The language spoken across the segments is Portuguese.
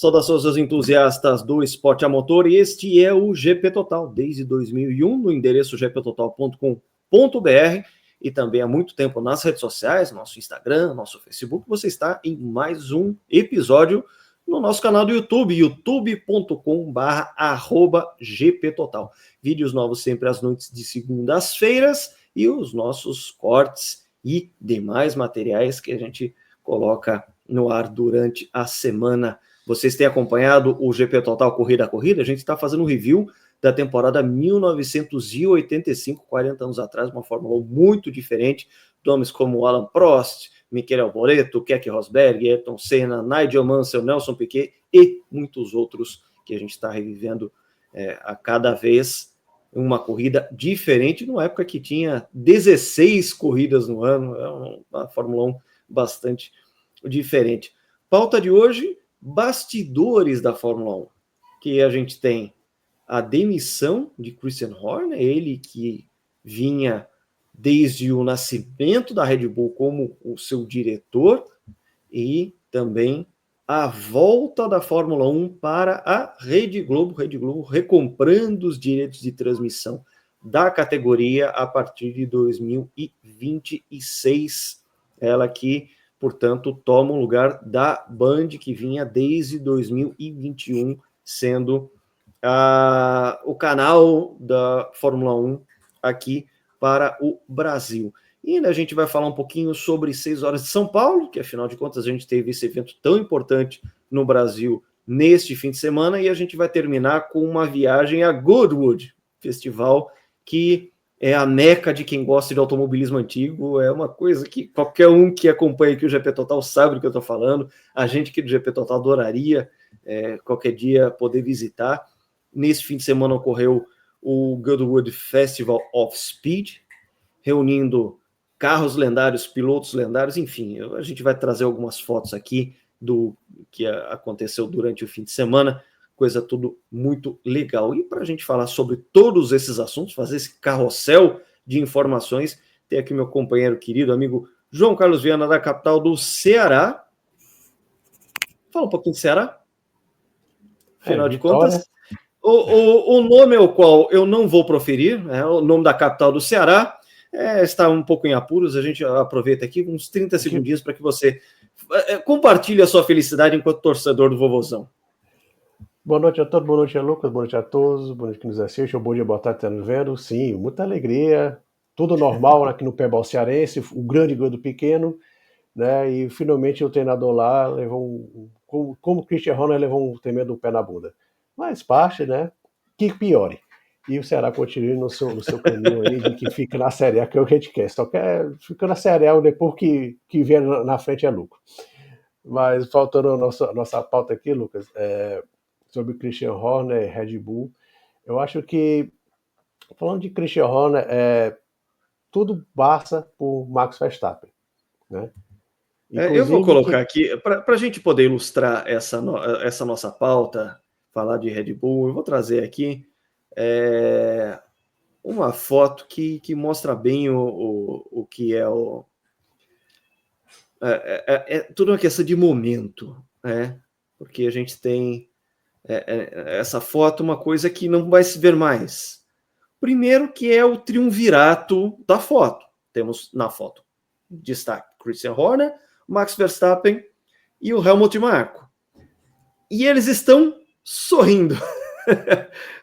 Saudações aos entusiastas do esporte a motor. Este é o GP Total, desde 2001, no endereço gptotal.com.br e também há muito tempo nas redes sociais, nosso Instagram, nosso Facebook. Você está em mais um episódio no nosso canal do YouTube, youtube.com/gptotal. Vídeos novos sempre às noites de segundas-feiras e os nossos cortes e demais materiais que a gente coloca no ar durante a semana. Vocês têm acompanhado o GP Total Corrida a Corrida? A gente está fazendo um review da temporada 1985, 40 anos atrás, uma Fórmula 1 muito diferente. Nomes como Alan Prost, Michele Alboreto, Keke Rosberg, Ayrton Senna, Nigel Mansell, Nelson Piquet e muitos outros que a gente está revivendo a cada vez uma corrida diferente, numa época que tinha 16 corridas no ano, é uma Fórmula 1 bastante diferente. Pauta de hoje: bastidores da Fórmula 1, que a gente tem a demissão de Christian Horner, ele que vinha desde o nascimento da Red Bull como o seu diretor, e também a volta da Fórmula 1 para a Rede Globo recomprando os direitos de transmissão da categoria a partir de 2026. Ela que, portanto, toma o lugar da Band, que vinha desde 2021 sendo o canal da Fórmula 1 aqui para o Brasil. E ainda a gente vai falar um pouquinho sobre 6 horas de São Paulo, que afinal de contas a gente teve esse evento tão importante no Brasil neste fim de semana, e a gente vai terminar com uma viagem a Goodwood, festival que é a meca de quem gosta de automobilismo antigo. É uma coisa que qualquer um que acompanha aqui o GP Total sabe do que eu estou falando. A gente aqui do GP Total adoraria qualquer dia poder visitar. Nesse fim de semana ocorreu o Goodwood Festival of Speed, reunindo carros lendários, pilotos lendários, enfim, a gente vai trazer algumas fotos aqui do que aconteceu durante o fim de semana, coisa tudo muito legal. E para a gente falar sobre todos esses assuntos, fazer esse carrossel de informações, tem aqui meu companheiro querido, amigo João Carlos Viana, da capital do Ceará. Fala um pouquinho de Ceará. Afinal de contas, o nome ao qual eu não vou proferir, o nome da capital do Ceará, está um pouco em apuros. A gente aproveita aqui uns 30 segundinhos para que você compartilhe a sua felicidade enquanto torcedor do Vovozão. Boa noite a todos, boa noite a Lucas, boa noite a todos, boa noite que nos assiste, bom dia, boa tarde, está nos vendo. Sim, muita alegria, tudo normal aqui no Pebal Cearense, o grande gol do pequeno, né? E finalmente o treinador lá levou como Christian Horner levou um tremendo pé na bunda. Mas parte, né? Que piore. E o Ceará continua no seu caminho aí de que fica na Série A, que é o que a gente quer. Só quer ficar na Série A, depois que vier na frente é lucro. Mas faltando a nossa pauta aqui, Lucas, sobre Christian Horner e Red Bull, eu acho que, falando de Christian Horner, tudo passa por Max Verstappen, né? Eu vou colocar aqui, para a gente poder ilustrar essa nossa pauta, falar de Red Bull, eu vou trazer aqui uma foto que mostra bem o que é tudo uma questão de momento, né? Porque a gente tem essa foto, uma coisa que não vai se ver mais. Primeiro, que é o triunvirato da foto. Temos na foto destaque Christian Horner, Max Verstappen e o Helmut Marko. E eles estão sorrindo.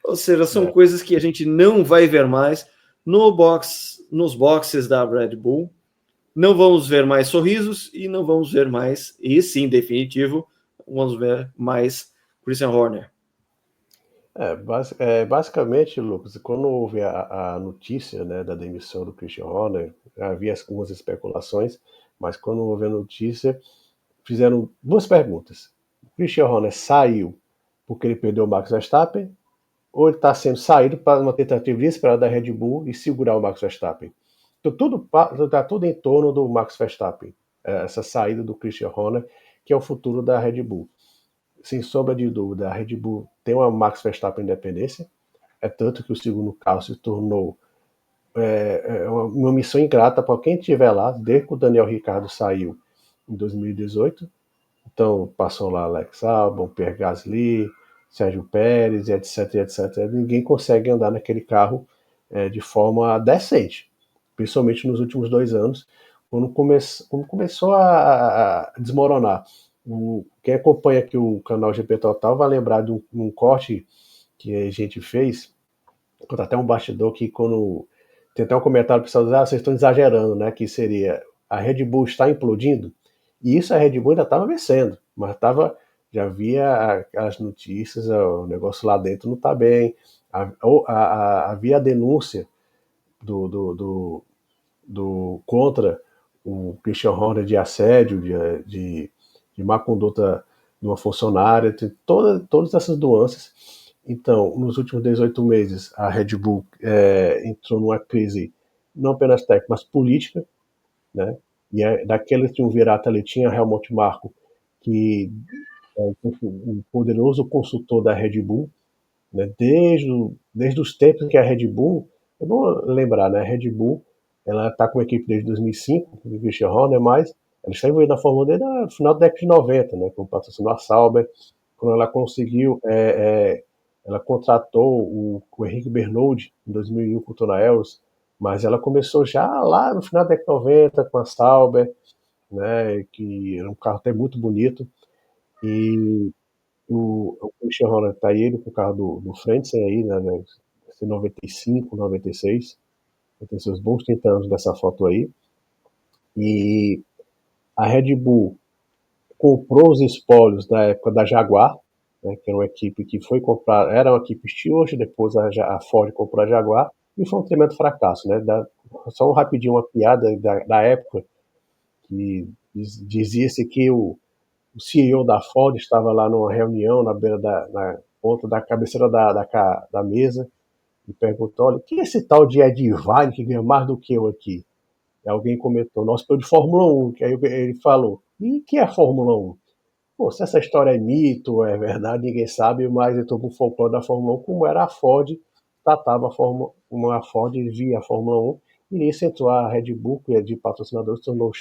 Ou seja, são coisas que a gente não vai ver mais nos boxes da Red Bull. Não vamos ver mais sorrisos e não vamos ver mais, e sim, definitivo, vamos ver mais Christian Horner. Basicamente, Lucas, quando houve a notícia, né, da demissão do Christian Horner, havia algumas especulações, mas quando houve a notícia, fizeram duas perguntas. O Christian Horner saiu porque ele perdeu o Max Verstappen, ou ele está sendo saído para uma tentativa desesperada da Red Bull e segurar o Max Verstappen? Então está tudo em torno do Max Verstappen, essa saída do Christian Horner, que é o futuro da Red Bull. Sem sombra de dúvida, a Red Bull tem uma Max Verstappen independência, é tanto que o segundo carro se tornou uma missão ingrata para quem estiver lá, desde que o Daniel Ricciardo saiu em 2018. Então, passou lá Alex Albon, Pierre Gasly, Sérgio Pérez, etc, etc. Ninguém consegue andar naquele carro de forma decente, principalmente nos últimos 2 anos, quando começou a desmoronar. Quem acompanha aqui o canal GP Total vai lembrar de um corte que a gente fez, conta até um bastidor que quando tem até um comentário pessoal diz, vocês estão exagerando, né? Que seria a Red Bull está implodindo. E isso a Red Bull ainda estava vencendo, mas já havia as notícias, o negócio lá dentro não está bem. Havia a denúncia contra o Christian Horner de assédio, de má conduta de uma funcionária, tem todas essas nuances. Então, nos últimos 18 meses, a Red Bull entrou numa crise não apenas técnica, mas política, né? E daqueles que um virata ali tinha Helmut Marko, que é um poderoso consultor da Red Bull, né? Desde os tempos que a Red Bull, é bom lembrar, né? A Red Bull, ela está com a equipe desde 2005, com o Christian Horner, mas ela está envolvida na Fórmula 1 desde o final da década de 90, né? Com o patrocínio da Sauber, quando ela conseguiu, ela contratou o Henrique Bernoldi em 2001 com o Tona Els, mas ela começou já lá no final da década de 90 com a Sauber, né? Que era um carro até muito bonito, e o Christian Horner tá ele com o carro do Frentzen aí, né, 95, 96, tem seus bons 30 anos dessa foto aí, e a Red Bull comprou os espólios da época da Jaguar, né, que era uma equipe que foi comprar, era uma equipe Stewart, depois a Ford comprou a Jaguar, e foi um tremendo fracasso, né, só rapidinho uma piada da época, que dizia-se que o CEO da Ford estava lá numa reunião na beira na ponta da cabeceira da mesa e perguntou: olha, quem é esse tal de Ed Irvine que ganha mais do que eu aqui? E alguém comentou: nosso piloto de Fórmula 1. Que aí ele falou: e que é a Fórmula 1? Pô, se essa história é mito, é verdade, ninguém sabe, mas entrou pro folclore da Fórmula 1, como era a Ford, tratava como a Ford via a Fórmula 1, e nisso entrou a Red Bull, que é de patrocinador, se tornou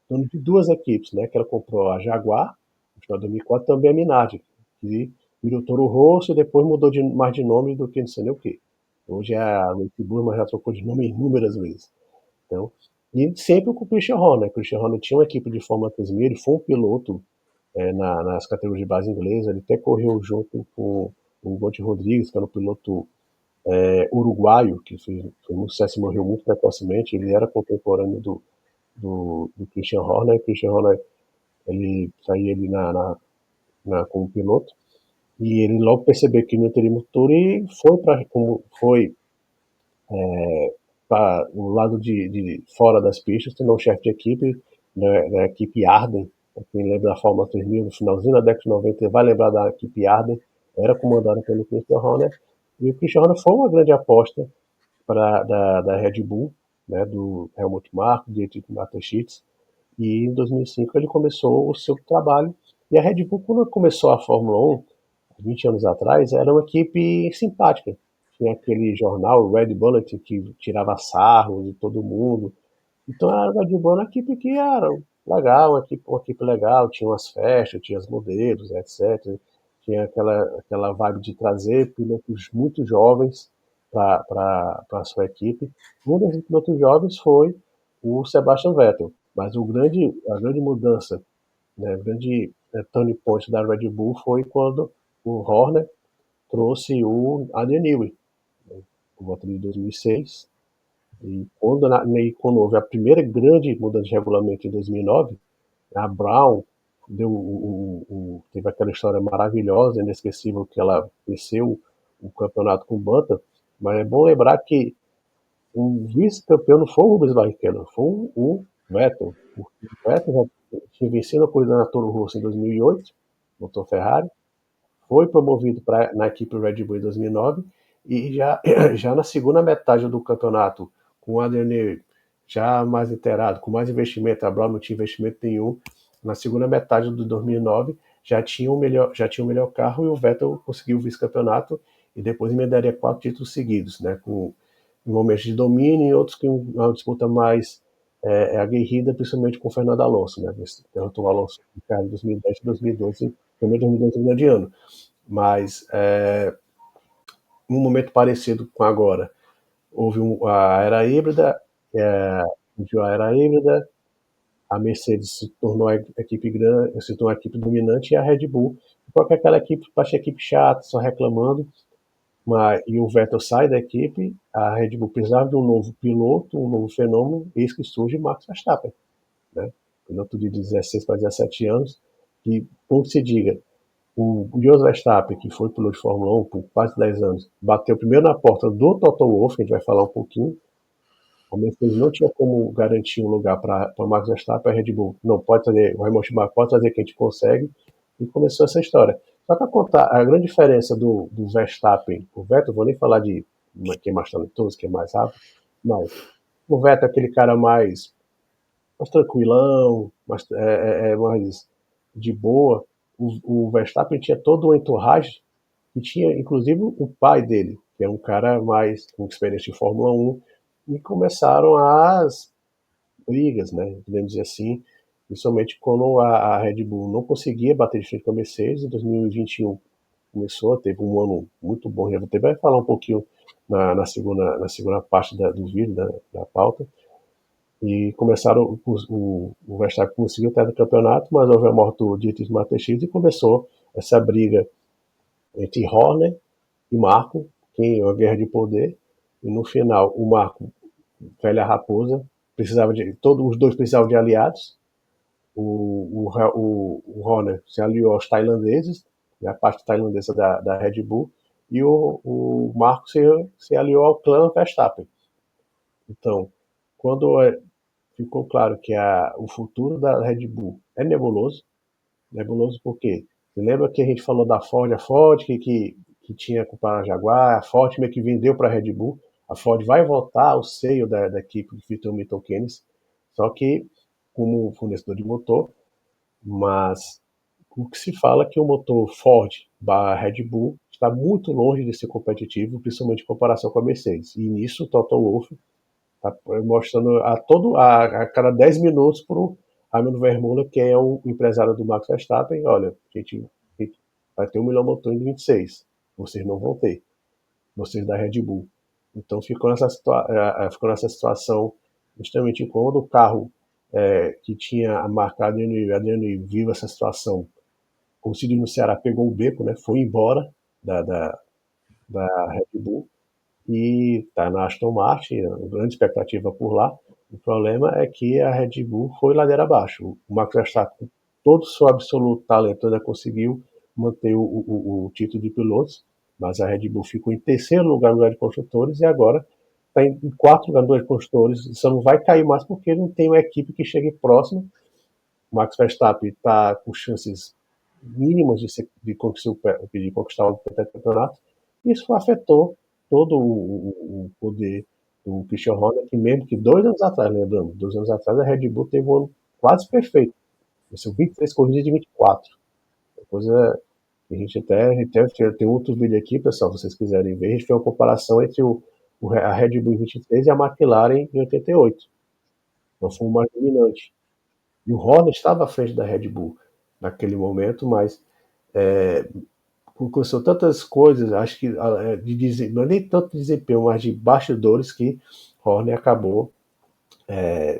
dono de duas equipes, né, que ela comprou a Jaguar, no final de 2004, também a Minardi, que virou Toro Rosso e depois mudou mais de nome do que não sei nem o quê. Hoje é a Red Bull, mas já trocou de nome inúmeras vezes. Então, e sempre com o Christian Horner. O Christian Horner tinha uma equipe de Fórmula 3000, ele foi um piloto nas categorias de base inglesa, ele até correu junto com o Monte Rodrigues, que era um piloto uruguaio, que fez muito sucesso e morreu muito precocemente. Ele era contemporâneo do Christian Horner. O Christian Horner, ele saía ele como piloto, e ele logo percebeu que não teria motor e foi para o lado de fora das pistas, tornou um chefe de equipe, da equipe Arden. Quem lembra da Fórmula 3000 no finalzinho da década de 90 vai lembrar da equipe Arden, era comandada pelo Christian Horner, e o Christian Horner foi uma grande aposta da Red Bull, né, do Helmut Marko, de Dietrich Mateschitz, e em 2005 ele começou o seu trabalho, e a Red Bull, quando começou a Fórmula 1, 20 anos atrás, era uma equipe simpática. Tinha aquele jornal, o Red Bulletin, que tirava sarro de todo mundo. Então a Red Bull era uma equipe que era legal, uma equipe legal, tinha umas festas, tinha os modelos, etc. Tinha aquela vibe de trazer pilotos muito jovens para a sua equipe. Um desses pilotos jovens foi o Sebastian Vettel. Mas a grande mudança, né, o grande turning point da Red Bull foi quando o Horner trouxe o Adrian Newey, né, por volta de 2006. Quando houve a primeira grande mudança de regulamento em 2009, a Brown teve aquela história maravilhosa, inesquecível, que ela venceu o campeonato com o Button, mas é bom lembrar que o vice-campeão não foi o Rubens Barrichello, foi o Vettel. O Vettel já tinha vencido a corrida na Toro Rosso em 2008, motor Ferrari, foi promovido na equipe Red Bull em 2009, e já na segunda metade do campeonato, com o Adrian já mais inteirado, com mais investimento, a Brown não tinha investimento nenhum, na segunda metade de 2009 já tinha o melhor carro, e o Vettel conseguiu o vice-campeonato e depois emendaria 4 títulos seguidos, né, com momentos de domínio e outros com uma disputa mais é aguerrida, principalmente com o Fernando Alonso, né? Derrotou o Alonso em 2010 e 2012, também 2012 grande ano. Mas, num momento parecido com agora, houve a era híbrida, a era híbrida, a Mercedes se tornou a equipe grande, se tornou a equipe dominante, e a Red Bull ficou com aquela equipe, baixa equipe chata, só reclamando, e o Vettel sai da equipe, a Red Bull precisava de um novo piloto, um novo fenômeno, eis que surge Max Verstappen, né? Piloto de 16 para 17 anos, que, como se diga, o Jos Verstappen, que foi piloto de Fórmula 1 por quase 10 anos, bateu primeiro na porta do Toto Wolff, que a gente vai falar um pouquinho. A Mercedes não tinha como garantir um lugar para o Max Verstappen, a Red Bull não pode trazer, o Helmut Marko pode trazer quem a gente consegue, e começou essa história. Só para contar a grande diferença do Verstappen, o Vettel, vou nem falar de quem é mais talentoso, quem é mais rápido, mas o Vettel é aquele cara mais tranquilão, mais de boa. O Verstappen tinha todo um entourage que tinha, inclusive, o pai dele, que é um cara mais com experiência de Fórmula 1, e começaram as brigas, né? Podemos dizer assim, principalmente quando a Red Bull não conseguia bater de frente com a Mercedes. Em 2021 começou, teve um ano muito bom. A gente vai falar um pouquinho na segunda parte do vídeo, da pauta. E começaram, o Verstappen conseguiu o campeonato, mas houve a morte do Dietrich Mateschitz e começou essa briga entre Horner e Marco, quem é uma guerra de poder. E no final, o Marco, velha raposa, todos os dois precisavam de aliados. O Horner se aliou aos tailandeses, né, a parte tailandesa da Red Bull, e o Marco se aliou ao clã Verstappen. Então, quando ficou claro que o futuro da Red Bull é nebuloso. Nebuloso por quê? Você lembra que a gente falou da Ford, a Ford que tinha comprado a Jaguar, a Ford meio que vendeu para a Red Bull. A Ford vai voltar ao seio da equipe de Victor Milton Keynes, só que como fornecedor de motor, mas o que se fala é que o motor Ford Red Bull está muito longe de ser competitivo, principalmente em comparação com a Mercedes. E nisso o Toto Wolff está mostrando a cada 10 minutos para o Ramiro Vermeulen, que é o empresário do Max Verstappen: olha, a gente vai ter 1 milhão de motor em 26, vocês não vão ter, vocês da Red Bull. Então ficou nessa situação extremamente incômoda. O carro que tinha a marca Adriano viu essa situação, como se diz no Ceará, pegou o beco, né? Foi embora da Red Bull e está na Aston Martin, grande expectativa por lá. O problema é que a Red Bull foi ladeira abaixo. O Max Verstappen, todo o seu absoluto talento, ainda conseguiu manter o título de pilotos, mas a Red Bull ficou em terceiro lugar no lugar de construtores e agora está em quarto lugar no lugar de construtores. Só não vai cair mais porque não tem uma equipe que chegue próximo. O Max Verstappen está com chances mínimas de conquistar o campeonato. Isso afetou todo o poder do Christian Horner, que mesmo que 2 anos atrás, lembrando, 2 anos atrás a Red Bull teve um ano quase perfeito. São 23 corridas de 24. Coisa que a gente até tem outro vídeo aqui, pessoal, se vocês quiserem ver. A gente fez uma comparação entre a Red Bull em 23 e a McLaren em 88. Então foi o mais dominante. E o Horner estava à frente da Red Bull naquele momento, mas aconteceu tantas coisas, acho que não é nem tanto de desempenho, mas de bastidores, que Horner acabou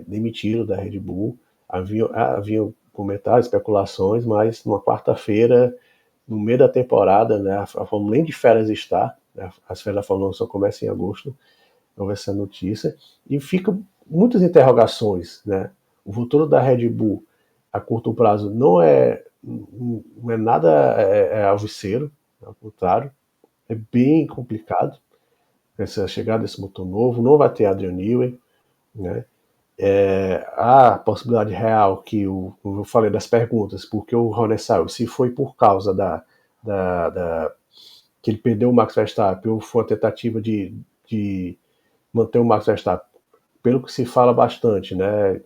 demitido da Red Bull. Havia comentários, especulações, mas numa quarta-feira, no meio da temporada, né, a Fórmula nem de férias está, né, as férias da Fórmula 1 só começam em agosto, houve essa notícia, e ficam muitas interrogações, né? O futuro da Red Bull a curto prazo não é nada alvisseiro, ao contrário, é bem complicado. Essa chegada desse motor novo, não vai ter Adrian Newey, né? Há a possibilidade real como eu falei das perguntas, porque o Horner saiu, se foi por causa que ele perdeu o Max Verstappen, ou foi uma tentativa de manter o Max Verstappen, pelo que se fala bastante, né?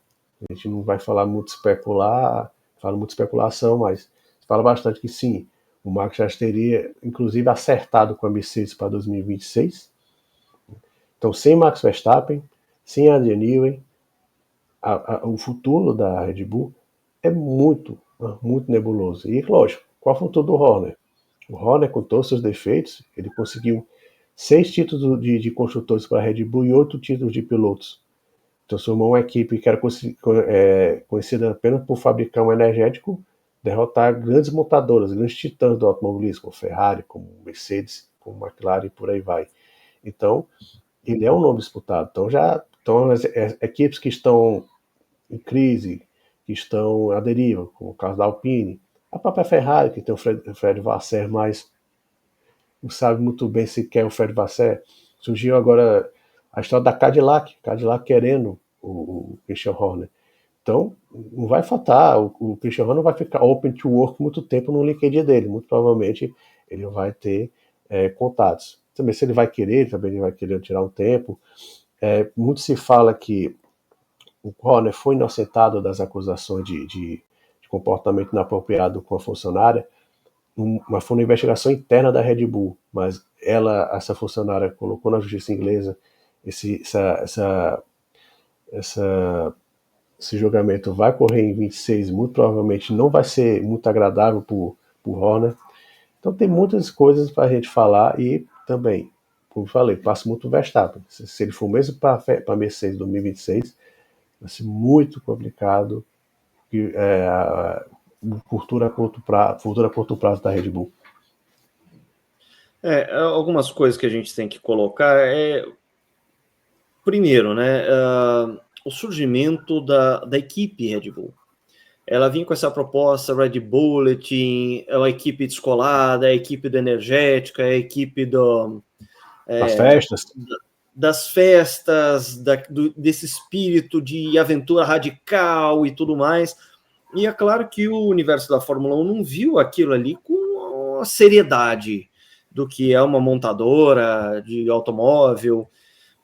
A gente não vai falar muito fala muito especulação, mas se fala bastante que sim, o Max já teria, inclusive, acertado com a Mercedes para 2026. Então, sem Max Verstappen, sem Adrian Newey, o futuro da Red Bull é muito nebuloso. E, lógico, qual é o futuro do Horner? O Horner, com todos os seus defeitos, ele conseguiu 6 títulos de construtores para a Red Bull e 8 títulos de pilotos. Transformou uma equipe que era conhecida apenas por fabricar um energético, derrotar grandes montadoras, grandes titãs do automobilismo, como Ferrari, como Mercedes, como McLaren e por aí vai. Então, ele é um nome disputado. Então as equipes que estão em crise, que estão à deriva, como o caso da Alpine, a própria Ferrari, que tem o Fred Vasseur, mas não sabe muito bem se quer o Fred Vasseur. Surgiu agora a história da Cadillac querendo o Christian Horner. Então, não vai faltar, o Christian Horner vai ficar open to work muito tempo no LinkedIn dele, muito provavelmente ele vai ter contatos. Também se ele vai querer, também ele vai querer tirar um tempo. Muito se fala que o Horner foi inocentado das acusações de comportamento inapropriado com a funcionária, mas foi uma investigação interna da Red Bull, mas essa funcionária colocou na justiça inglesa esse julgamento vai correr em 26, muito provavelmente não vai ser muito agradável para o Horner. Então tem muitas coisas para a gente falar e também, como eu falei, passa muito o Verstappen. Se ele for mesmo para a Mercedes 2026, vai ser muito complicado a cultura a curto prazo da Red Bull. Algumas coisas que a gente tem que colocar primeiro, né, o surgimento da equipe Red Bull. Ela vinha com essa proposta Red Bulletin, é uma equipe descolada, é a equipe do energética, é a equipe das festas. Das festas, desse espírito de aventura radical e tudo mais. E é claro que o universo da Fórmula 1 não viu aquilo ali com a seriedade do que é uma montadora de automóvel,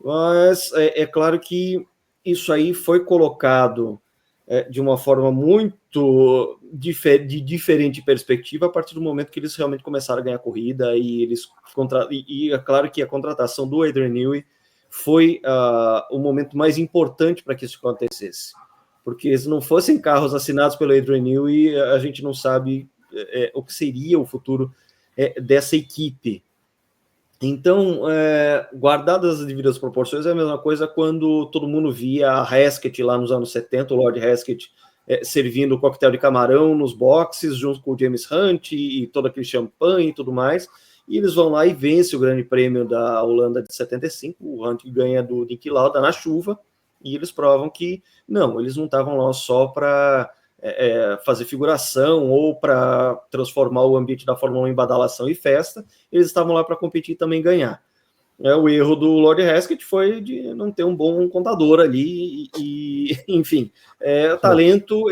mas é claro que isso aí foi colocado de uma forma muito de diferente perspectiva a partir do momento que eles realmente começaram a ganhar corrida e é claro que a contratação do Adrian Newey foi o momento mais importante para que isso acontecesse, porque se não fossem carros assinados pelo Adrian Newey, a gente não sabe o que seria o futuro dessa equipe. Então, guardadas as devidas proporções, é a mesma coisa quando todo mundo via a Hesketh lá nos anos 70, o Lord Hesketh servindo o coquetel de camarão nos boxes, junto com o James Hunt e todo aquele champanhe e tudo mais, e eles vão lá e vencem o grande prêmio da Holanda de 75, o Hunt ganha do Niki Lauda na chuva, e eles provam que, não, eles não estavam lá só para fazer figuração ou para transformar o ambiente da Fórmula 1 em badalação e festa, eles estavam lá para competir e também ganhar. O erro do Lord Hesketh foi de não ter um bom contador ali enfim, talento,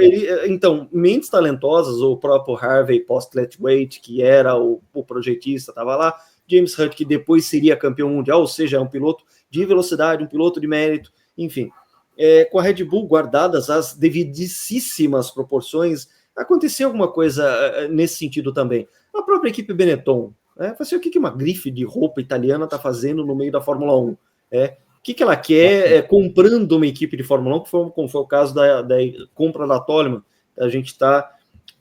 então, mentes talentosas, o próprio Harvey Postlethwaite, que era o projetista, estava lá, James Hunt, que depois seria campeão mundial, ou seja, é um piloto de velocidade, um piloto de mérito, enfim, com a Red Bull guardadas as devidíssimas proporções, aconteceu alguma coisa nesse sentido também. A própria equipe Benetton, o que uma grife de roupa italiana está fazendo no meio da Fórmula 1? O que ela quer comprando uma equipe de Fórmula 1, como foi o caso da compra da Toleman, a gente está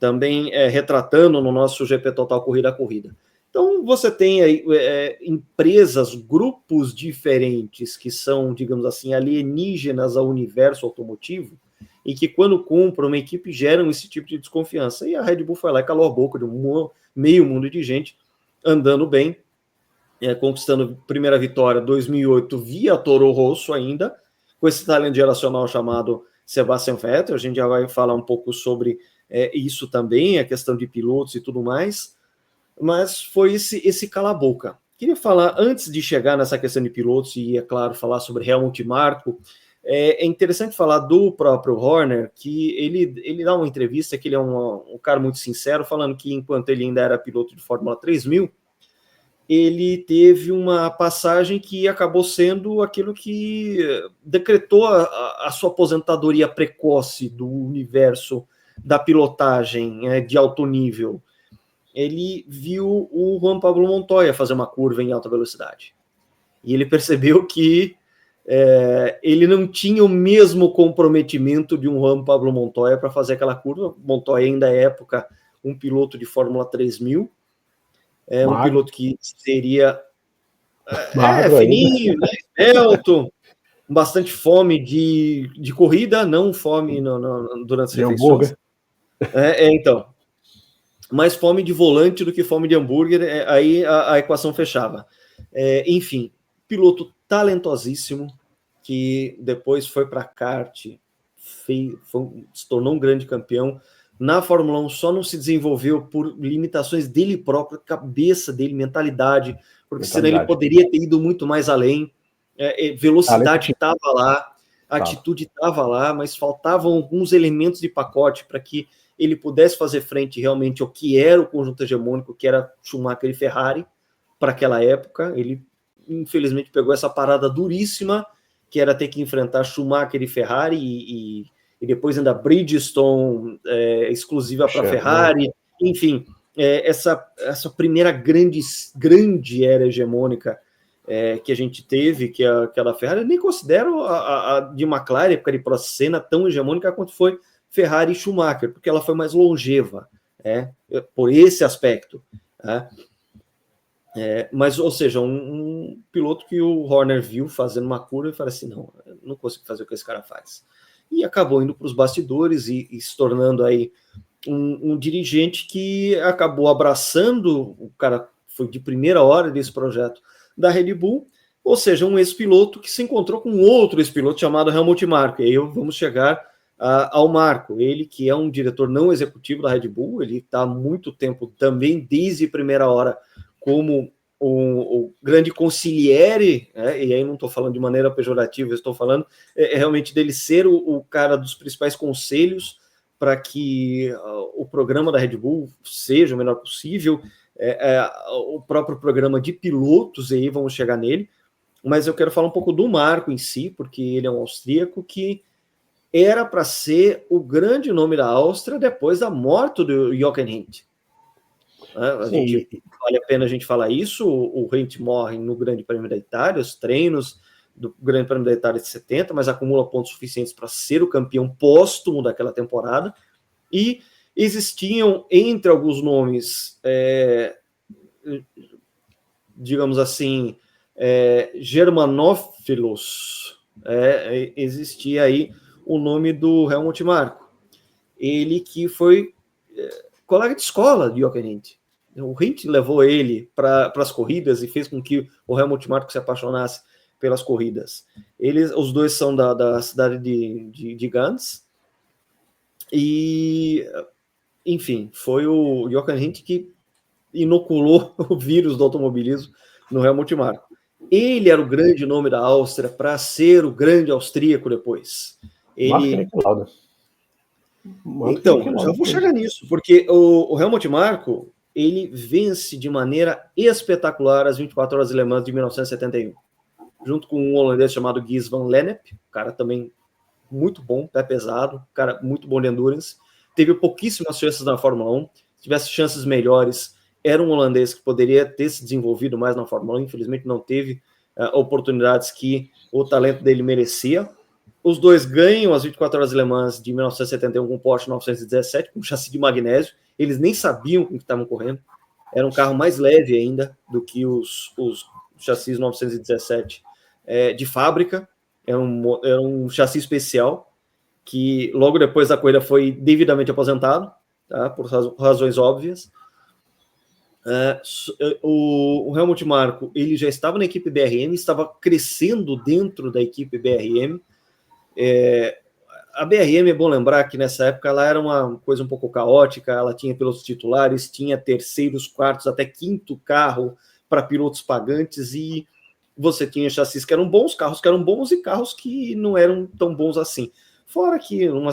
também retratando no nosso GP Total Corrida a Corrida. Então, você tem aí empresas, grupos diferentes que são, digamos assim, alienígenas ao universo automotivo e que, quando compram uma equipe, geram esse tipo de desconfiança. E a Red Bull foi lá e calou a boca de meio mundo de gente andando bem, conquistando a primeira vitória em 2008 via Toro Rosso ainda, com esse talento geracional chamado Sebastian Vettel. A gente já vai falar um pouco sobre isso também, a questão de pilotos e tudo mais, mas foi esse cala-boca. Queria falar, antes de chegar nessa questão de pilotos, e, é claro, falar sobre Helmut Marko, é interessante falar do próprio Horner, que ele dá uma entrevista, que ele é um cara muito sincero, falando que enquanto ele ainda era piloto de Fórmula 3000, ele teve uma passagem que acabou sendo aquilo que decretou a sua aposentadoria precoce do universo da pilotagem de alto nível. Ele viu o Juan Pablo Montoya fazer uma curva em alta velocidade. E ele percebeu que ele não tinha o mesmo comprometimento de um Juan Pablo Montoya para fazer aquela curva. Montoya ainda é época um piloto de Fórmula 3000, um piloto que seria fininho, né, esbelto, com bastante fome de corrida, não fome durante as refeições. Então, mais fome de volante do que fome de hambúrguer, aí a equação fechava. Enfim, piloto talentosíssimo, que depois foi para kart, se tornou um grande campeão. Na Fórmula 1 só não se desenvolveu por limitações dele próprio, cabeça dele, mentalidade, porque senão ele poderia ter ido muito mais além. Velocidade estava lá, atitude estava lá, mas faltavam alguns elementos de pacote para que ele pudesse fazer frente realmente ao que era o conjunto hegemônico, que era Schumacher e Ferrari, para aquela época. Ele, infelizmente, pegou essa parada duríssima, que era ter que enfrentar Schumacher e Ferrari, e depois ainda Bridgestone, exclusiva para Ferrari, enfim, essa primeira grande era hegemônica que a gente teve, que é aquela Ferrari, eu nem considero a de McLaren, época de Prost Senna, tão hegemônica quanto foi Ferrari e Schumacher, porque ela foi mais longeva, por esse aspecto. Mas, ou seja, um piloto que o Horner viu fazendo uma curva e falou assim, não consigo fazer o que esse cara faz. E acabou indo para os bastidores e se tornando aí um dirigente que acabou abraçando, o cara foi de primeira hora desse projeto da Red Bull, ou seja, um ex-piloto que se encontrou com outro ex-piloto chamado Helmut Marko. E aí vamos chegar ao Marko, ele que é um diretor não executivo da Red Bull, ele está há muito tempo também, desde primeira hora, como o grande consigliere, e aí não estou falando de maneira pejorativa, estou falando realmente dele ser o cara dos principais conselhos para que o programa da Red Bull seja o melhor possível, o próprio programa de pilotos, e aí vamos chegar nele, mas eu quero falar um pouco do Marko em si, porque ele é um austríaco que era para ser o grande nome da Áustria depois da morte do Jochen Rindt. Vale a pena a gente falar isso. O Rindt morre no Grande Prêmio da Itália, os treinos do Grande Prêmio da Itália de 70, mas acumula pontos suficientes para ser o campeão póstumo daquela temporada. E existiam, entre alguns nomes, digamos assim, germanófilos, existia aí o nome do Helmut Marko. Ele que foi colega de escola de Jochen Rindt. O Rindt levou ele para as corridas e fez com que o Helmut Marko se apaixonasse pelas corridas. Os dois são da cidade de Gans. E, enfim, foi o Jochen Rindt que inoculou o vírus do automobilismo no Helmut Marko. Ele era o grande nome da Áustria para ser o grande austríaco depois. Então, já vou chegar nisso, porque o Helmut Marko, ele vence de maneira espetacular as 24 horas alemãs de 1971, junto com um holandês chamado Guys van Lennep, cara também muito bom, pé pesado, cara muito bom de endurance, teve pouquíssimas chances na Fórmula 1, se tivesse chances melhores, era um holandês que poderia ter se desenvolvido mais na Fórmula 1, infelizmente não teve oportunidades que o talento dele merecia. Os dois ganham as 24 horas alemãs de 1971 com o Porsche 917, com chassi de magnésio. Eles nem sabiam com que estavam correndo. Era um carro mais leve ainda do que os chassis 917 de fábrica. Era um chassi especial que logo depois da corrida foi devidamente aposentado, tá? Por razões óbvias. O Helmut Marko, ele já estava na equipe BRM, estava crescendo dentro da equipe BRM. A BRM, é bom lembrar que nessa época ela era uma coisa um pouco caótica, ela tinha pilotos titulares, tinha terceiros, quartos, até quinto carro para pilotos pagantes, e você tinha chassis que eram bons, carros que eram bons e carros que não eram tão bons assim. Fora que uma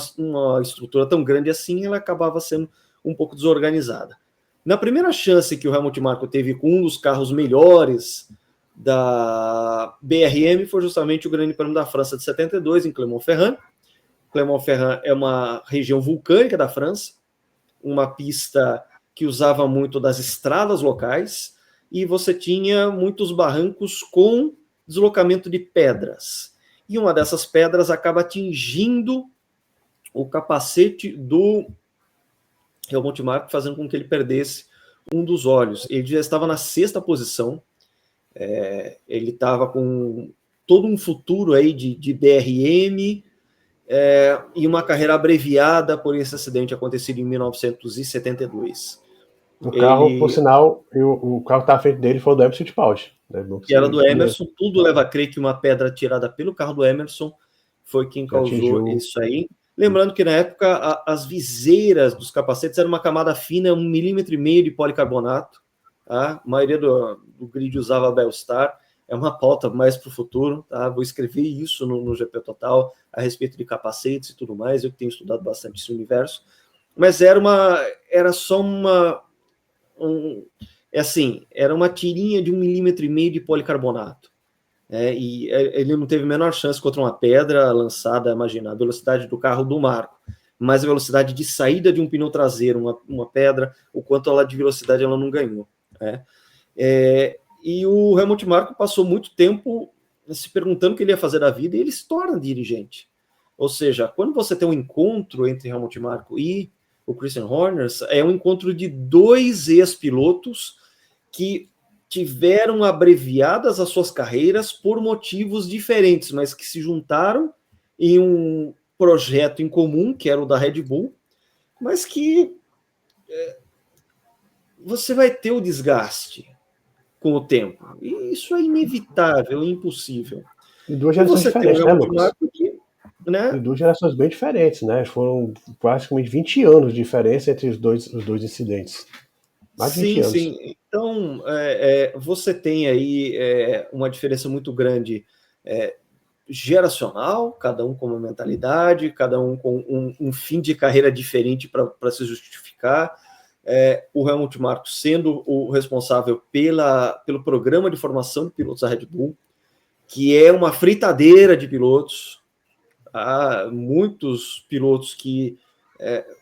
estrutura tão grande assim, ela acabava sendo um pouco desorganizada. Na primeira chance que o Helmut Marko teve com um dos carros melhores da BRM foi justamente o Grande Prêmio da França de 72, em Clermont-Ferrand. Clermont-Ferrand é uma região vulcânica da França, uma pista que usava muito das estradas locais, e você tinha muitos barrancos com deslocamento de pedras. e uma dessas pedras acaba atingindo o capacete do Helmut Marko, fazendo com que ele perdesse um dos olhos. Ele já estava na 6ª posição, ele estava com todo um futuro aí de DRM, e uma carreira abreviada por esse acidente acontecido em 1972. O carro, por sinal, o carro que está à frente dele foi o do Emerson Fittipaldi. Né? Que era do Emerson, tudo leva a crer que uma pedra tirada pelo carro do Emerson foi quem causou isso aí. Lembrando que na época as viseiras dos capacetes eram uma camada fina, 1,5 mm de policarbonato. Tá? A maioria do grid usava Belstar. É uma pauta mais para o futuro. Tá? Vou escrever isso no GP Total a respeito de capacetes e tudo mais. Eu tenho estudado bastante esse universo. Mas era só era uma tirinha de 1,5 mm de policarbonato. E ele não teve a menor chance contra uma pedra lançada, imagina, a velocidade do carro do Marko, mas a velocidade de saída de um pneu traseiro, uma pedra, o quanto ela de velocidade ela não ganhou. E o Helmut Marko passou muito tempo se perguntando o que ele ia fazer da vida, e ele se torna dirigente. Ou seja, quando você tem um encontro entre Helmut Marko e o Christian Horner, é um encontro de 2 ex-pilotos que tiveram abreviadas as suas carreiras por motivos diferentes, mas que se juntaram em um projeto em comum, que era o da Red Bull, mas que você vai ter o desgaste com o tempo. E isso é inevitável, é impossível. E 2 gerações diferentes, né, Lucas? Né? E 2 gerações bem diferentes, né? Foram praticamente 20 anos de diferença entre os dois incidentes. Mais de 20 anos. Sim. Então, você tem aí uma diferença muito grande geracional, cada um com uma mentalidade, cada um com um fim de carreira diferente para se justificar. O Helmut Marko sendo o responsável pelo programa de formação de pilotos da Red Bull, que é uma fritadeira de pilotos. Há muitos pilotos que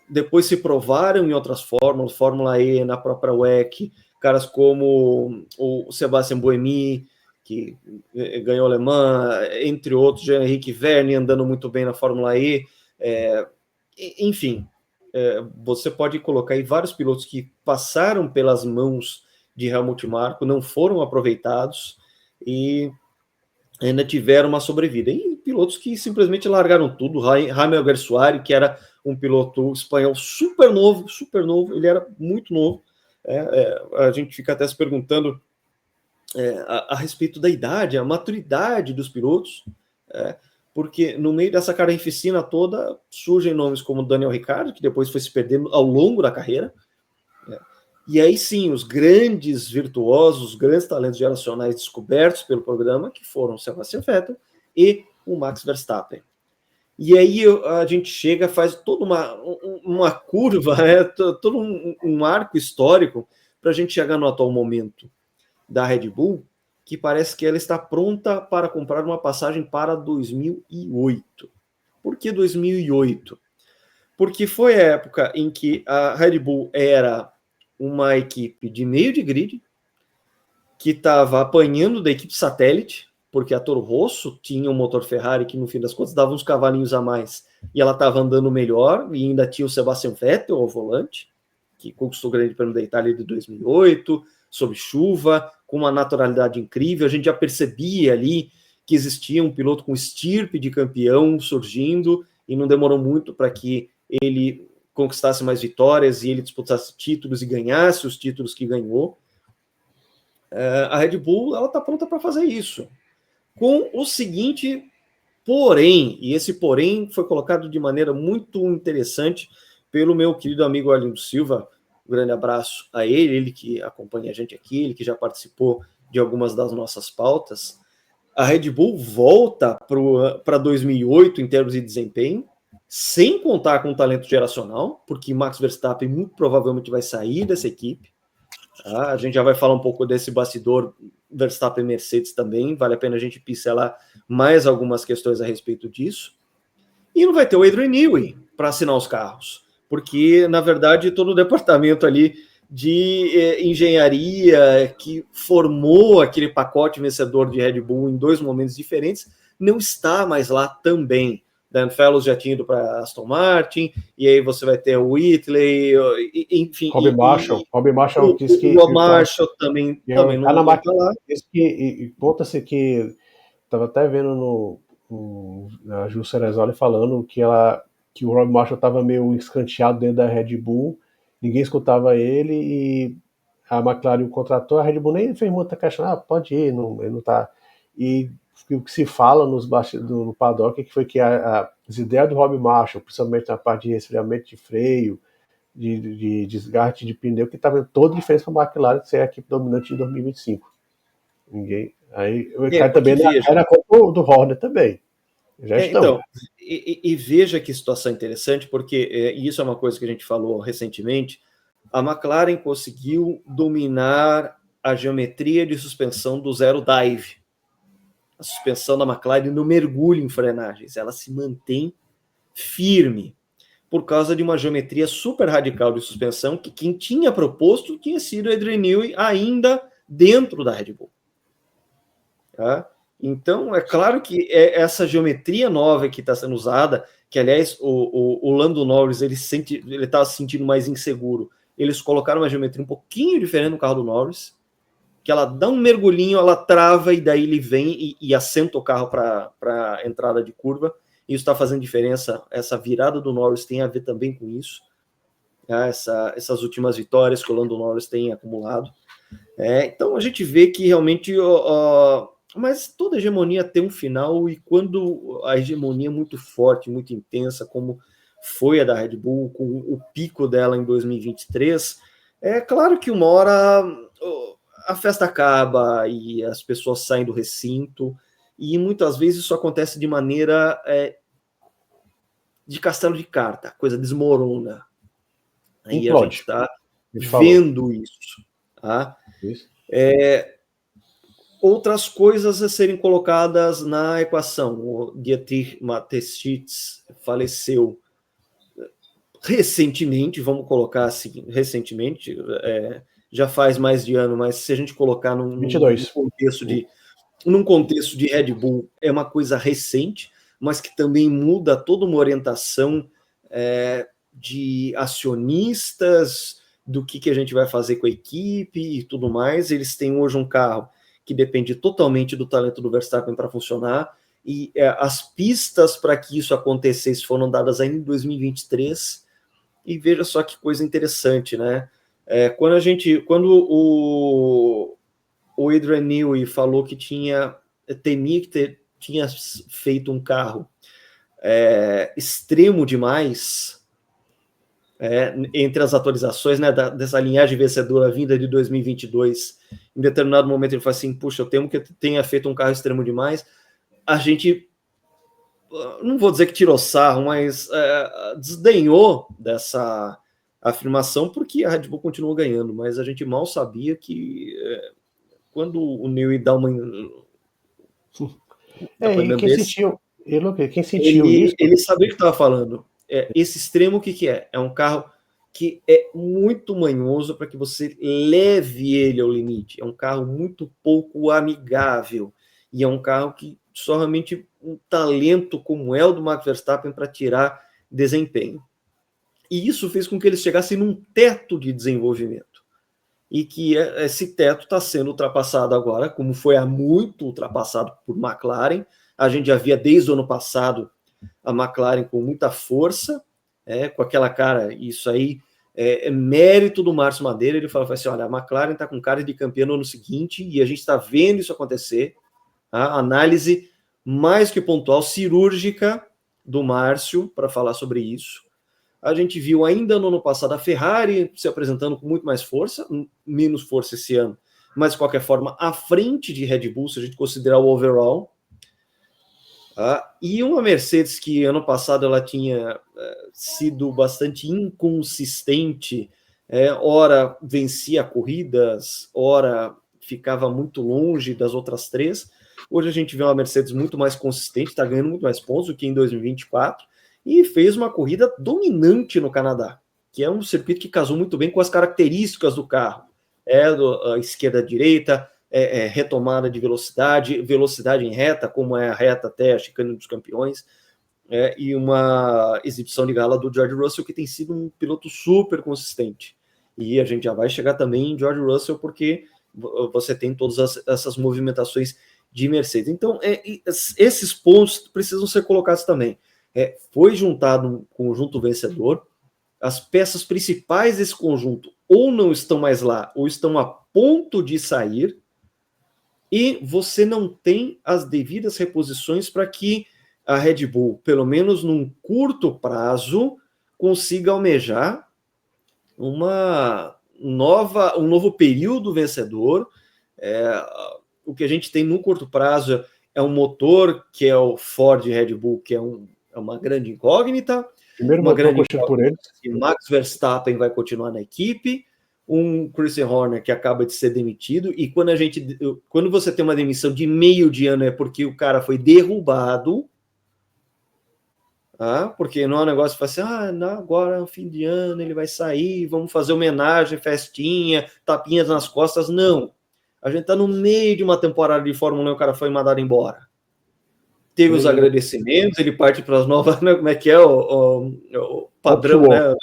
depois se provaram em outras fórmulas, Fórmula E, na própria WEC, caras como o Sebastian Buemi, que ganhou o Le Mans, entre outros, Jean-Henrique Verne andando muito bem na Fórmula E. Enfim, você pode colocar aí vários pilotos que passaram pelas mãos de Helmut Marko, não foram aproveitados e ainda tiveram uma sobrevida. E pilotos que simplesmente largaram tudo. Jaime Alguersuari, que era um piloto espanhol super novo, ele era muito novo. A gente fica até se perguntando a respeito da idade, a maturidade dos pilotos, porque no meio dessa carnificina toda surgem nomes como Daniel Ricciardo, que depois foi se perdendo ao longo da carreira, e aí sim, os grandes virtuosos, os grandes talentos geracionais descobertos pelo programa, que foram o Sebastian Vettel e o Max Verstappen. E aí a gente chega, faz toda uma curva, todo um arco histórico para a gente chegar no atual momento da Red Bull, que parece que ela está pronta para comprar uma passagem para 2008. Por que 2008? Porque foi a época em que a Red Bull era uma equipe de meio de grid, que estava apanhando da equipe satélite, porque a Toro Rosso tinha um motor Ferrari que, no fim das contas, dava uns cavalinhos a mais, e ela estava andando melhor, e ainda tinha o Sebastian Vettel ao volante, que conquistou o Grande Prêmio da Itália de 2008, sob chuva, com uma naturalidade incrível. A gente já percebia ali que existia um piloto com estirpe de campeão surgindo, e não demorou muito para que ele conquistasse mais vitórias e ele disputasse títulos e ganhasse os títulos que ganhou. A Red Bull está pronta para fazer isso. Com o seguinte porém, e esse porém foi colocado de maneira muito interessante pelo meu querido amigo Arlindo Silva. Um grande abraço a ele que acompanha a gente aqui, ele que já participou de algumas das nossas pautas. A Red Bull volta para 2008 em termos de desempenho, sem contar com o talento geracional, porque Max Verstappen muito provavelmente vai sair dessa equipe. Tá? A gente já vai falar um pouco desse bastidor Verstappen-Mercedes também, vale a pena a gente pincelar mais algumas questões a respeito disso. E não vai ter o Adrian Newey para assinar os carros, porque, na verdade, todo o departamento ali de engenharia que formou aquele pacote vencedor de Red Bull em 2 momentos diferentes, não está mais lá também. Dan Fellows já tinha ido para Aston Martin, e aí você vai ter o Whitley, enfim. Rob Marshall disse que o Marshall também tá não na vai lá. Conta-se que estava até vendo a Ju Ceresoli falando que o Rob Marshall estava meio escanteado dentro da Red Bull, ninguém escutava ele, e a McLaren o contratou, a Red Bull nem fez muita questão, pode ir, ele não tá. E o que se fala no paddock é que foi que as ideias do Rob Marshall, principalmente na parte de resfriamento de freio, de desgaste de pneu, que estava toda a diferença para a McLaren ser a equipe dominante em 2025. Ninguém. Aí cai também na conta do Horner também. Já estão. Então, e veja que situação interessante, porque isso é uma coisa que a gente falou recentemente. A McLaren conseguiu dominar a geometria de suspensão do zero dive. A suspensão da McLaren no mergulho em frenagens. Ela se mantém firme por causa de uma geometria super radical de suspensão que quem tinha proposto tinha sido Adrian Newey ainda dentro da Red Bull. Tá? Então, é claro que essa geometria nova que está sendo usada, que, aliás, o Lando Norris ele está se sentindo mais inseguro. Eles colocaram uma geometria um pouquinho diferente no carro do Norris, que ela dá um mergulhinho, ela trava e daí ele vem e assenta o carro para a entrada de curva. Isso está fazendo diferença. Essa virada do Norris tem a ver também com isso. Essas últimas vitórias que o Lando Norris tem acumulado. Então, a gente vê que realmente... mas toda hegemonia tem um final, e quando a hegemonia é muito forte, muito intensa, como foi a da Red Bull, com o pico dela em 2023, é claro que uma hora a festa acaba e as pessoas saem do recinto, e muitas vezes isso acontece de maneira de castelo de carta, a coisa desmorona. Aí a gente está vendo isso. Tá? Isso. Outras coisas a serem colocadas na equação. O Dietrich Mateschitz faleceu recentemente, vamos colocar assim, recentemente, já faz mais de ano, mas se a gente colocar num contexto de Red Bull, é uma coisa recente, mas que também muda toda uma orientação de acionistas, do que a gente vai fazer com a equipe e tudo mais. Eles têm hoje um carro que depende totalmente do talento do Verstappen para funcionar, e as pistas para que isso acontecesse foram dadas ainda em 2023, e veja só que coisa interessante, né? Quando o Adrian Newey falou que tinha feito um carro extremo demais, entre as atualizações, né, dessa linhagem vencedora vinda de 2022, em determinado momento ele fala assim, puxa, eu temo que tenha feito um carro extremo demais. A gente, não vou dizer que tirou sarro, mas desdenhou dessa afirmação, porque a Red Bull continuou ganhando, mas a gente mal sabia que quando o Newey dá uma... Quem sentiu isso... Ele sabia o que estava falando. Esse extremo, o que é? É um carro que é muito manhoso para que você leve ele ao limite. É um carro muito pouco amigável. E é um carro que só realmente um talento como é o do Max Verstappen para tirar desempenho. E isso fez com que eles chegassem num teto de desenvolvimento. E que esse teto está sendo ultrapassado agora, como foi há muito ultrapassado por McLaren. A gente já via desde o ano passado a McLaren com muita força, com aquela cara, isso aí é mérito do Márcio Madeira. Ele fala assim, olha, a McLaren está com cara de campeã no ano seguinte, e a gente está vendo isso acontecer. A análise mais que pontual, cirúrgica do Márcio para falar sobre isso. A gente viu ainda no ano passado a Ferrari se apresentando com muito mais força, menos força esse ano, mas de qualquer forma à frente de Red Bull, se a gente considerar o overall. E uma Mercedes que ano passado ela tinha sido bastante inconsistente, ora vencia corridas, ora ficava muito longe das outras três. Hoje a gente vê uma Mercedes muito mais consistente, está ganhando muito mais pontos do que em 2024, e fez uma corrida dominante no Canadá. que é um circuito que casou muito bem com as características do carro. A esquerda-direita, retomada de velocidade, velocidade em reta, como é a reta até a chicane dos campeões, e uma exibição de gala do George Russell, que tem sido um piloto super consistente. E a gente já vai chegar também em George Russell, porque você tem todas essas movimentações de Mercedes. Então, esses pontos precisam ser colocados também. Foi juntado um conjunto vencedor, as peças principais desse conjunto ou não estão mais lá, ou estão a ponto de sair, e você não tem as devidas reposições para que a Red Bull, pelo menos num curto prazo, consiga almejar um novo período vencedor. O que a gente tem no curto prazo é um motor que é o Ford Red Bull, que é uma grande incógnita. Primeiro Uma motor grande construído por eles. E Max Verstappen vai continuar na equipe, um Christian Horner que acaba de ser demitido, e quando você tem uma demissão de meio de ano é porque o cara foi derrubado, porque não é um negócio que fala assim, não, agora é um fim de ano, ele vai sair, vamos fazer homenagem, festinha, tapinhas nas costas. Não. A gente está no meio de uma temporada de Fórmula 1 e o cara foi mandado embora. Teve os agradecimentos, ele parte para as novas, né, como é que é o padrão, né?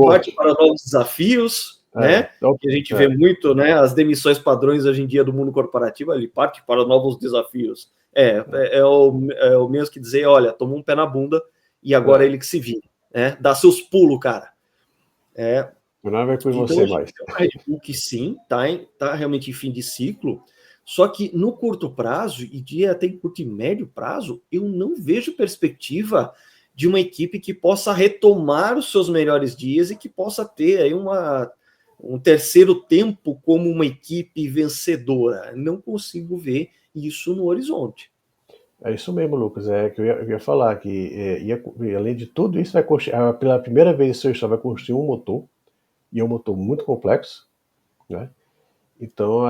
Parte para novos desafios, né? Que a gente vê muito, né? As demissões padrões hoje em dia do mundo corporativo, ele parte para novos desafios. É o mesmo que dizer, olha, tomou um pé na bunda e agora ele que se vira, né? Dá seus pulos, cara. Não vai com você mais. Então, Red Bull que sim, tá realmente em fim de ciclo. Só que no curto prazo, e até em curto e médio prazo, eu não vejo perspectiva de uma equipe que possa retomar os seus melhores dias e que possa ter aí um terceiro tempo como uma equipe vencedora. Não consigo ver isso no horizonte. É isso mesmo, Lucas. Que eu ia falar que, além de tudo isso, pela primeira vez, o só vai construir um motor, e é um motor muito complexo, né? Então,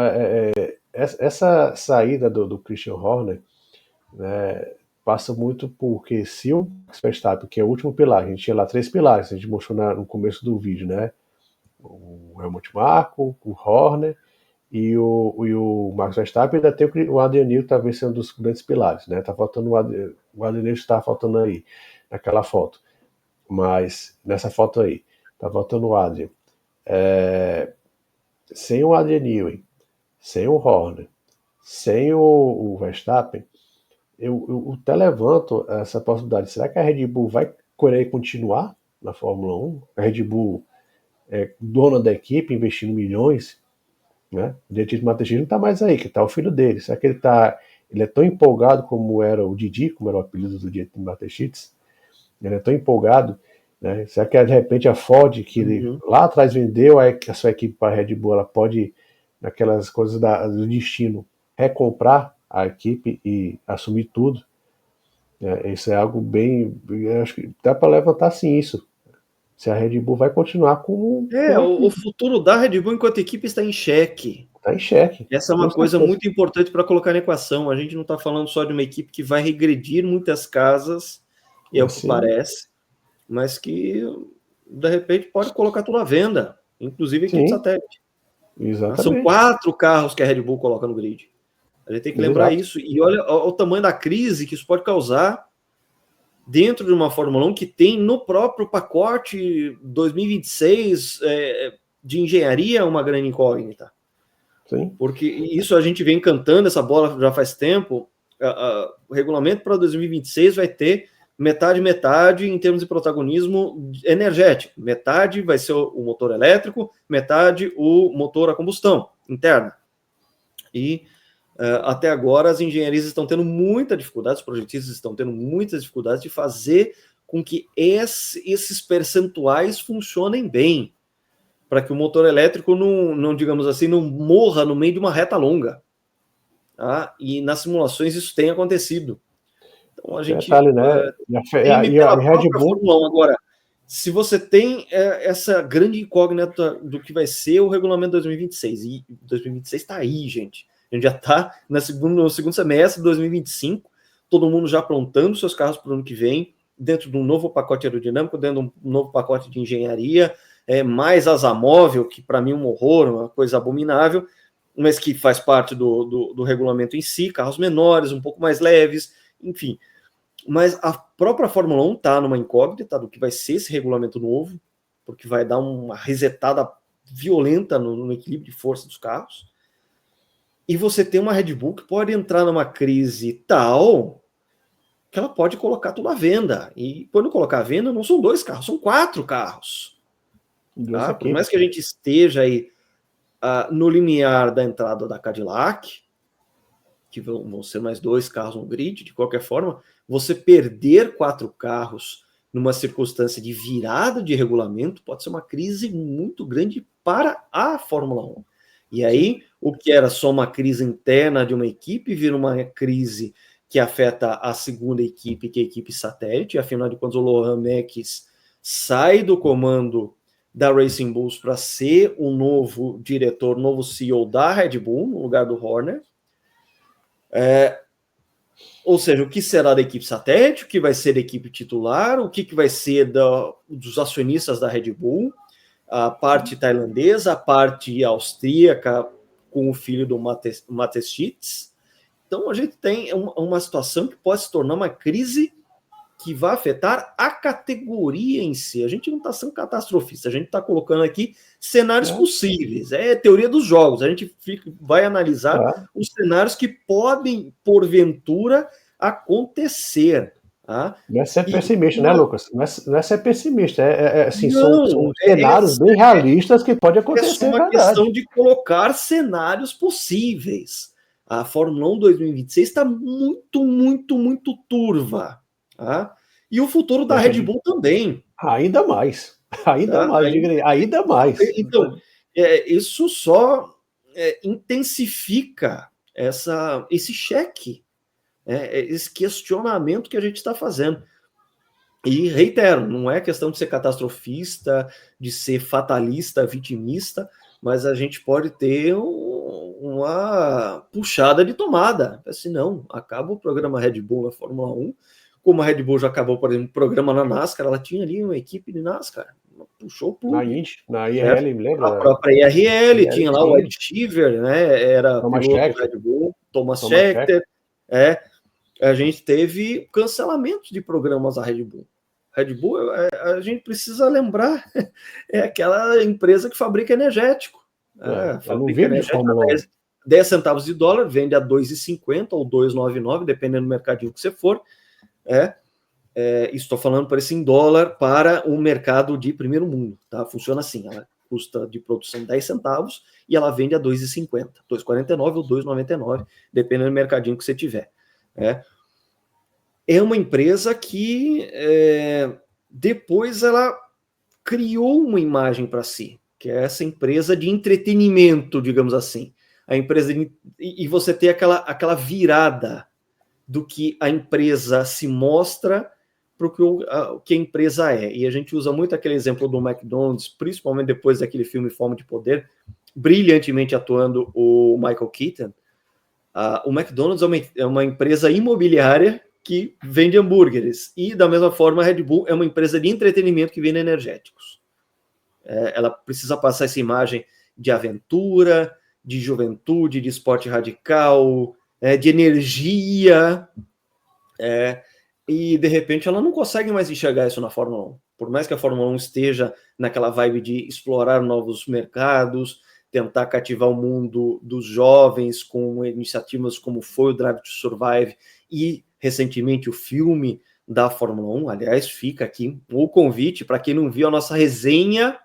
essa saída do Christian Horner, né, passa muito porque se o Max Verstappen, que é o último pilar, a gente tinha lá 3 pilares, a gente mostrou no começo do vídeo, né? O Helmut Marko, o Horner e o Max Verstappen, ainda tem o Adrian Newey, talvez sendo um dos grandes pilares, né? Tá faltando o Adrian Newey, está faltando aí, naquela foto. Mas, nessa foto aí, tá faltando o Adrian. Sem o Adrian Newey, sem o Horner, sem o Verstappen, eu até levanto essa possibilidade. Será que a Red Bull vai querer continuar na Fórmula 1? A Red Bull é dona da equipe, investindo milhões, né? O Dietrich Mateschitz não está mais aí, que está o filho dele. Será que ele é tão empolgado como era o Didi, como era o apelido do Dietrich Mateschitz? Ele é tão empolgado, né? Será que de repente a Ford, que ele lá atrás vendeu a sua equipe para a Red Bull, ela pode, naquelas coisas do destino, recomprar a equipe e assumir tudo? Isso é algo bem, acho que dá para levantar sim isso. Se a Red Bull vai continuar com o futuro da Red Bull enquanto equipe está em xeque. Está em xeque. Essa é uma coisa muito importante para colocar na equação. A gente não está falando só de uma equipe que vai regredir muitas casas, é o que parece, mas que de repente pode colocar tudo à venda, inclusive a equipe satélite. Exatamente. São 4 carros que a Red Bull coloca no grid. A gente tem que lembrar isso. E olha o tamanho da crise que isso pode causar dentro de uma Fórmula 1 que tem no próprio pacote 2026 de engenharia uma grande incógnita. Sim. Porque isso a gente vem cantando essa bola já faz tempo. O regulamento para 2026 vai ter metade em termos de protagonismo energético. Metade vai ser o motor elétrico, metade o motor a combustão interna. E até agora as engenharias estão tendo muita dificuldade, os projetistas estão tendo muitas dificuldades de fazer com que esses percentuais funcionem bem, para que o motor elétrico não, digamos assim, não morra no meio de uma reta longa. Tá? E nas simulações isso tem acontecido. Então a gente detalhe, né? teme pela própria Fórmula 1. Agora, se você tem essa grande incógnita do que vai ser o regulamento 2026, e 2026 está aí, gente. A gente já está no segundo semestre de 2025, todo mundo já aprontando seus carros para o ano que vem. dentro de um novo pacote aerodinâmico, dentro de um novo pacote de engenharia, mais asa móvel, que para mim é um horror, uma coisa abominável, mas que faz parte do regulamento em si, carros menores, um pouco mais leves, enfim. Mas a própria Fórmula 1 está numa incógnita do que vai ser esse regulamento novo, porque vai dar uma resetada violenta no equilíbrio de força dos carros. E você tem uma Red Bull que pode entrar numa crise tal que ela pode colocar tudo à venda. E quando colocar à venda, não são 2 carros, são 4 carros. Tá? Por mais que a gente esteja aí no limiar da entrada da Cadillac, que vão ser mais 2 carros no grid, de qualquer forma, você perder 4 carros numa circunstância de virada de regulamento pode ser uma crise muito grande para a Fórmula 1. E aí, o que era só uma crise interna de uma equipe vira uma crise que afeta a segunda equipe, que é a equipe satélite. Afinal de contas, o Lohan Mekies sai do comando da Racing Bulls para ser o novo diretor, novo CEO da Red Bull, no lugar do Horner. Ou seja, o que será da equipe satélite, o que vai ser da equipe titular, o que vai ser dos acionistas da Red Bull, a parte tailandesa, a parte austríaca, com o filho do Mateschitz. Então, a gente tem uma situação que pode se tornar uma crise que vai afetar a categoria em si. A gente não está sendo catastrofista, a gente está colocando aqui cenários possíveis. É teoria dos jogos, a gente vai analisar os cenários que podem, porventura, acontecer. Tá? Não é ser pessimista, né, Lucas? Não é ser pessimista. Assim, são cenários bem realistas que pode acontecer. É só uma questão de colocar cenários possíveis. A Fórmula 1 2026 está muito, muito, muito turva. Tá? E o futuro da Red Bull também. Ainda mais. Ainda mais. Então, isso só intensifica esse cheque, esse questionamento que a gente está fazendo. E reitero, não é questão de ser catastrofista, de ser fatalista, vitimista, mas a gente pode ter uma puxada de tomada. Assim, não, acaba o programa Red Bull na Fórmula 1, como a Red Bull já acabou, por exemplo, o programa na NASCAR, ela tinha ali uma equipe de NASCAR, puxou o plug. Na IRL, me lembra? A própria IRL, tinha lá o Ed Cheever, né, era Thomas piloto Scheckter. Red Bull, Thomas Scheckter, a gente teve cancelamentos de programas da Red Bull. Red Bull, a gente precisa lembrar, é aquela empresa que fabrica energético. Fabrica energético a 10 centavos de dólar, vende a 2,50 ou 2,99, dependendo do mercadinho que você for. Estou falando por esse em dólar para o mercado de primeiro mundo. Tá? Funciona assim, ela custa de produção 10 centavos e ela vende a 2,50, 2,49 ou 2,99, dependendo do mercadinho que você tiver. É uma empresa que depois ela criou uma imagem para si, que é essa empresa de entretenimento, digamos assim. A empresa e você tem aquela virada do que a empresa se mostra para o que a empresa é. E a gente usa muito aquele exemplo do McDonald's, principalmente depois daquele filme Fome de Poder, brilhantemente atuando o Michael Keaton. O McDonald's é uma empresa imobiliária que vende hambúrgueres. E, da mesma forma, a Red Bull é uma empresa de entretenimento que vende energéticos. Ela precisa passar essa imagem de aventura, de juventude, de esporte radical, de energia. E, de repente, ela não consegue mais enxergar isso na Fórmula 1. Por mais que a Fórmula 1 esteja naquela vibe de explorar novos mercados, tentar cativar o mundo dos jovens com iniciativas como foi o Drive to Survive e, recentemente, o filme da Fórmula 1. Aliás, fica aqui o convite para quem não viu a nossa resenha,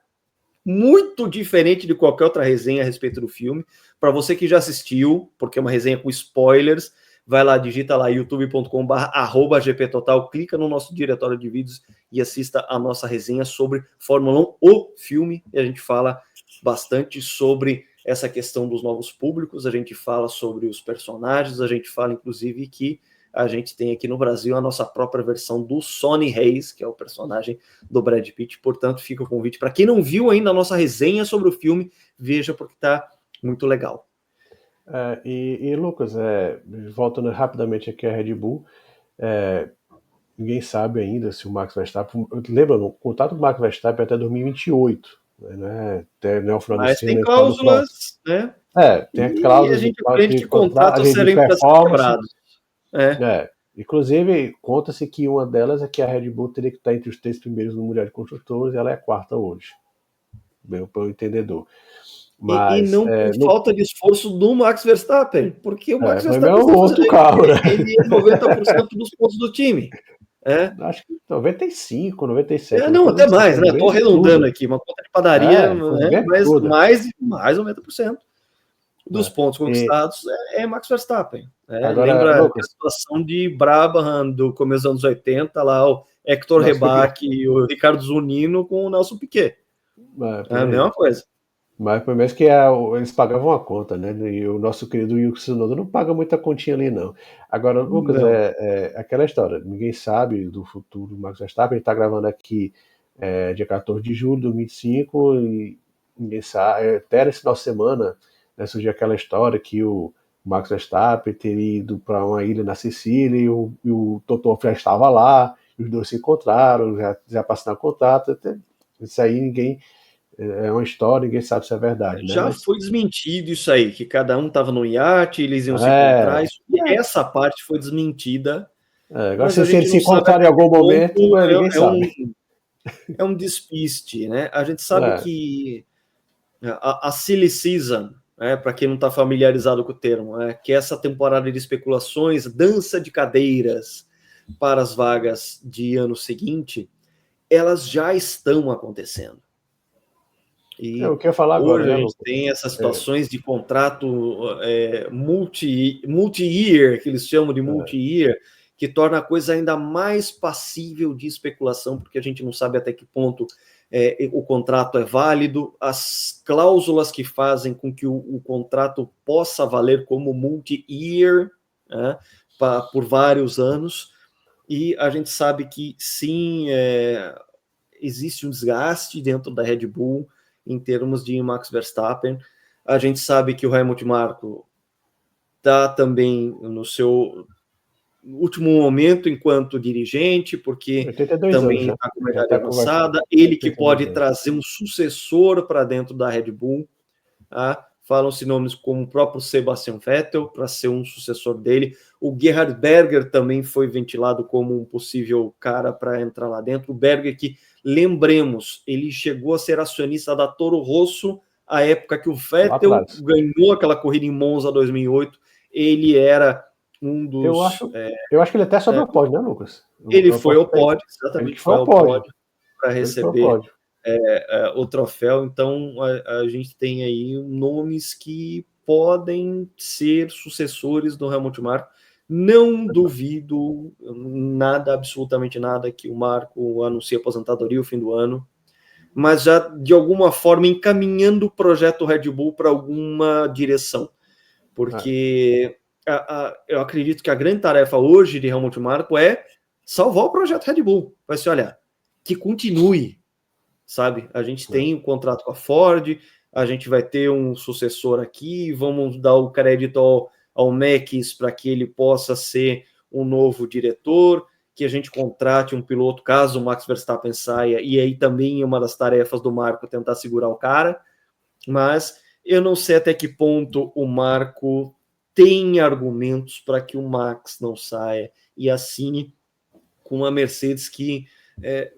muito diferente de qualquer outra resenha a respeito do filme. Para você que já assistiu, porque é uma resenha com spoilers, vai lá, digita lá youtube.com/GPTotal, clica no nosso diretório de vídeos e assista a nossa resenha sobre Fórmula 1, o filme, e a gente fala bastante sobre essa questão dos novos públicos, a gente fala sobre os personagens, a gente fala, inclusive, que a gente tem aqui no Brasil a nossa própria versão do Sonny Hayes, que é o personagem do Brad Pitt. Portanto, fica o convite para quem não viu ainda a nossa resenha sobre o filme, veja, porque está muito legal. Lucas, voltando rapidamente aqui à Red Bull, ninguém sabe ainda se o Max Verstappen... Lembra, o contrato do Max Verstappen é até 2028, né? Até o final Mas desse ano, tem ele no próximo. cláusulas, né? Tem a E a cláusula gente aprende que contratos de servem para ser performance. quebrados. É. Inclusive, conta-se que uma delas é que a Red Bull teria que estar entre os 3 primeiros no Mundial de Construtores, e ela é a 4ª hoje, bem para o entendedor. E Mas, não por falta de esforço do Max Verstappen, porque o Max é Verstappen um outro carro, né? ele é 90% dos pontos do time. Acho que 95, 97, uma Não, coisa até assim, mais, foi né? no Estou meio de arredondando tudo. aqui, uma conta de padaria, Foi no né? meio de Mas tudo. mais 90% dos pontos conquistados é Max Verstappen. Agora, Lembra a Lucas, situação de Brabham do começo dos anos 80, lá o Hector Nelson Piquet. Rebaque e o Ricardo Zunino com o Nelson Piquet. Por É a aí. mesma coisa. Mas pelo menos que eles pagavam a conta, né? E o nosso querido Yuki Tsunoda não paga muita continha ali, não. Agora, Lucas, Não. é aquela história. Ninguém sabe do futuro do Max Verstappen. Ele está gravando aqui dia 14 de julho de 2025 e ninguém sabe. Até esse final de semana, né, surgiu aquela história que o Max Verstappen teria ido para uma ilha na Sicília e o Toto Wolff já estava lá, e os dois se encontraram, já passaram o contrato. Isso aí ninguém... É uma história, ninguém sabe se é verdade, né? Já foi desmentido isso aí, que cada um estava no iate, eles iam se encontrar. Essa parte foi desmentida, agora, mas a se gente eles se não sabe encontrarem até em que algum momento, ponto ninguém sabe. é um despiste, né? A gente sabe que a silly season, para quem não está familiarizado com o termo, que é essa temporada de especulações, dança de cadeiras para as vagas de ano seguinte, elas já estão acontecendo. E eu queria falar agora, hoje né, a gente Lucas? tem essas situações de contrato multi-year, que eles chamam de multi-year, que torna a coisa ainda mais passível de especulação, porque a gente não sabe até que ponto o contrato é válido, as cláusulas que fazem com que o contrato possa valer como multi-year, né, por vários anos, e a gente sabe que sim, existe um desgaste dentro da Red Bull em termos de Max Verstappen. A gente sabe que o Helmut Marko está também no seu último momento enquanto dirigente, porque também está com uma idade avançada. Ele que pode trazer um sucessor para dentro da Red Bull. Tá? Falam-se nomes como o próprio Sebastian Vettel para ser um sucessor dele. O Gerhard Berger também foi ventilado como um possível cara para entrar lá dentro. O Berger que, lembremos, ele chegou a ser acionista da Toro Rosso à época que o Vettel ganhou aquela corrida em Monza 2008. Ele era um dos... Eu acho que ele até sobe ao pódio, né, Lucas? Ele foi ao pódio, exatamente, foi ao pódio para receber o troféu. Então a gente tem aí nomes que podem ser sucessores do Helmut Marko. Não duvido nada, absolutamente nada, que o Marko anuncie aposentadoria no fim do ano, mas já de alguma forma encaminhando o projeto Red Bull para alguma direção, porque eu acredito que a grande tarefa hoje de Helmut Marko é salvar o projeto Red Bull. Vai ser, olha, que continue, sabe? A gente tem um contrato com a Ford, a gente vai ter um sucessor aqui, vamos dar o crédito ao Max para que ele possa ser um novo diretor, que a gente contrate um piloto caso o Max Verstappen saia, e aí também é uma das tarefas do Marko tentar segurar o cara, mas eu não sei até que ponto o Marko tem argumentos para que o Max não saia e assine com a Mercedes que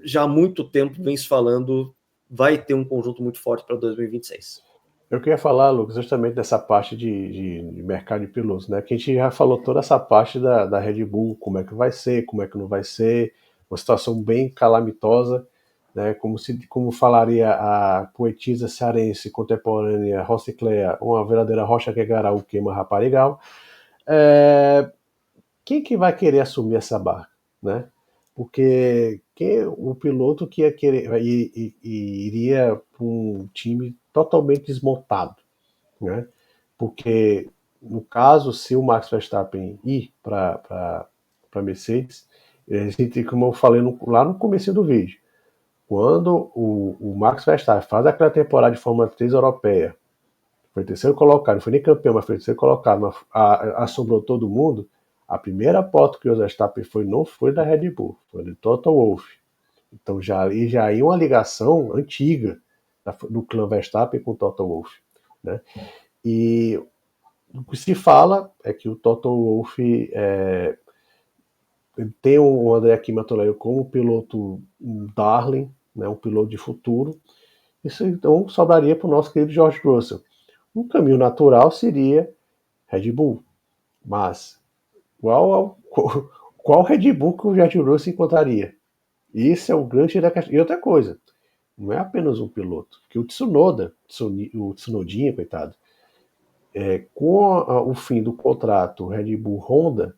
já há muito tempo vem se falando vai ter um conjunto muito forte para 2026. Eu queria falar, Lucas, justamente dessa parte de mercado de pilotos, né? Que a gente já falou toda essa parte da Red Bull, como é que vai ser, como é que não vai ser, uma situação bem calamitosa, né? Como falaria a poetisa cearense contemporânea Rosicléa, uma verdadeira rocha que garau queima raparigal. Quem que vai querer assumir essa barca, né? Porque o piloto que ia querer iria para um time totalmente desmontado, né? Porque no caso, se o Max Verstappen ir para Mercedes, como eu falei lá no começo do vídeo, quando o Max Verstappen faz aquela temporada de Fórmula 3 europeia, foi terceiro colocado, não foi nem campeão, mas foi terceiro colocado, assombrou todo mundo, A primeira moto que o Verstappen não foi da Red Bull, foi do Toto Wolff. Então já ia uma ligação antiga do clã Verstappen com o Toto Wolff, né? E o que se fala é que o Toto Wolff tem o André Kimatoleiro como piloto darling, né, um piloto de futuro. Isso então sobraria para o nosso querido George Russell. Um caminho natural seria Red Bull, mas qual Red Bull que o George Russell encontraria? Esse é o grande da questão. E outra coisa, não é apenas um piloto, porque o Tsunodinha, coitado, com o fim do contrato Red Bull Honda,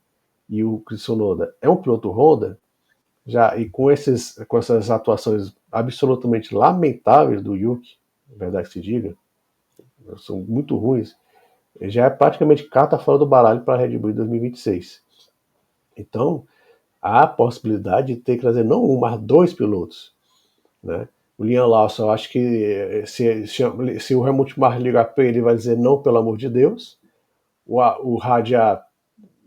e o Tsunoda é um piloto Honda, já, e com essas atuações absolutamente lamentáveis do Yuki, na verdade que se diga, são muito ruins, já é praticamente carta fora do baralho para a Red Bull em 2026. Então, há a possibilidade de ter que trazer não um, mas dois pilotos, né? O Liam Lawson, eu acho que se o Helmut Marko ligar para ele, vai dizer não, pelo amor de Deus. O Raja,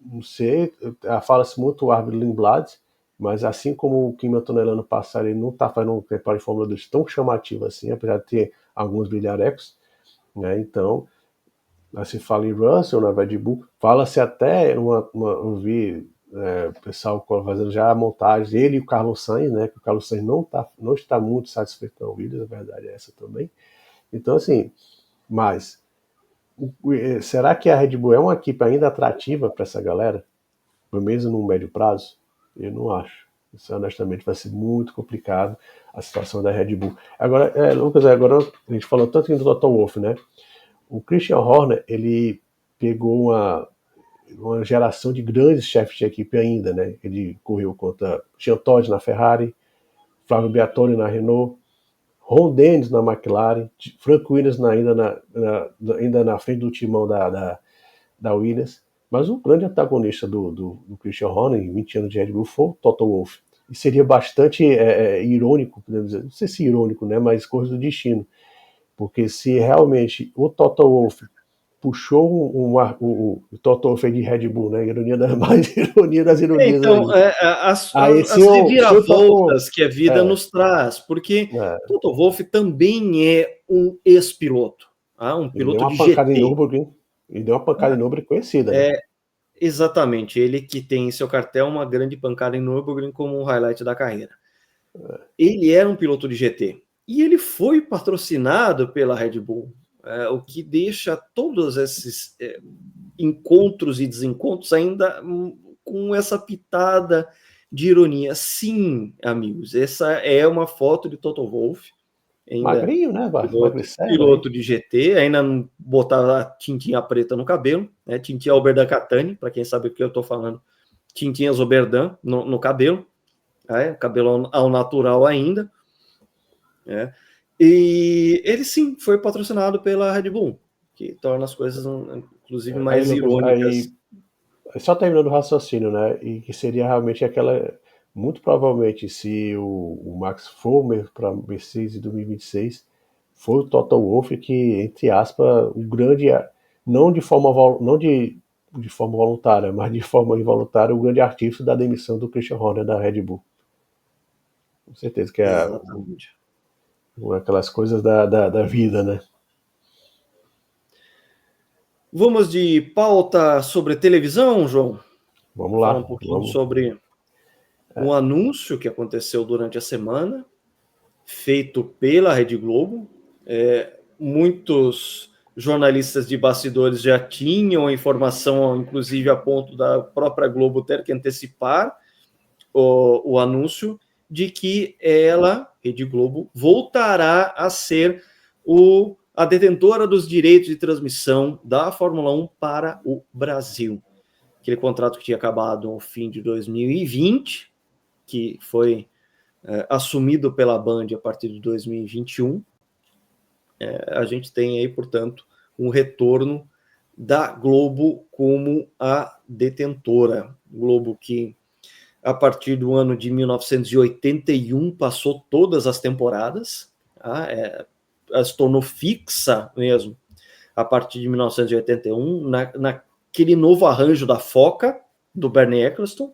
não sei, fala-se muito o árbitro Lindblad, mas assim como o Kim Antonelli ano passado, ele não está fazendo um temporada de Fórmula 2 tão chamativo assim, apesar de ter alguns brilharecos, né? Então, se fala em Russell na Red Bull, fala-se até, eu vi o pessoal fazendo já a montagem, ele e o Carlos Sainz, né, que o Carlos Sainz não está muito satisfeito com o Williams, a verdade é essa também. Então, assim, mas será que a Red Bull é uma equipe ainda atrativa para essa galera? Pelo menos no médio prazo? Eu não acho. Isso, honestamente, vai ser muito complicado a situação da Red Bull. Agora, Lucas, agora a gente falou tanto do Toto Wolff, né? O Christian Horner, ele pegou uma geração de grandes chefes de equipe ainda, né? Ele correu contra Jean Todt na Ferrari, Flávio Briatore na Renault, Ron Dennis na McLaren, Frank Williams ainda na frente do timão da Williams. Mas o grande antagonista do Christian Horner, em 20 anos de Red Bull, foi o Toto Wolff. E seria bastante irônico, podemos dizer, não sei se irônico, né? Mas coisa do destino. Porque se realmente o Toto Wolff puxou o Toto Wolff de Red Bull, né? Ironia mais ironia das ironias Então, aí. as reviravoltas que a vida nos traz, porque Toto Wolff também é um ex-piloto, um piloto de GT. Ele deu uma pancada em Nürburgring conhecida, né? Exatamente, ele que tem em seu cartel uma grande pancada em Nürburgring como um highlight da carreira. Ele era um piloto de GT. E ele foi patrocinado pela Red Bull, o que deixa todos esses encontros e desencontros ainda com essa pitada de ironia. Sim, amigos, essa é uma foto de Toto Wolff, ainda magrinho, né, piloto de GT, ainda não botava a tintinha preta no cabelo, né, tintinha Oberdan Catani, para quem sabe o que eu estou falando, tintinhas Oberdan no cabelo, cabelo ao natural ainda. E ele sim foi patrocinado pela Red Bull, que torna as coisas inclusive mais irônicas. Só terminando o raciocínio, né? E que seria realmente aquela. Muito provavelmente, se o Max for para Mercedes em 2026, foi o Toto Wolff que, entre aspas, o grande. Não de forma voluntária, mas de forma involuntária, o grande artífice da demissão do Christian Horner da Red Bull. Com certeza que é aquelas coisas da vida, né? Vamos de pauta sobre televisão, João? Vamos lá. Falar um pouquinho sobre um anúncio que aconteceu durante a semana, feito pela Rede Globo. Muitos jornalistas de bastidores já tinham a informação, inclusive a ponto da própria Globo ter que antecipar o anúncio de que ela, Rede Globo, voltará a ser a detentora dos direitos de transmissão da Fórmula 1 para o Brasil. Aquele contrato que tinha acabado no fim de 2020, que foi assumido pela Band a partir de 2021. A gente tem aí, portanto, um retorno da Globo como a detentora. Globo que, a partir do ano de 1981, passou todas as temporadas, se tornou fixa mesmo a partir de 1981, naquele novo arranjo da Foca, do Bernie Ecclestone,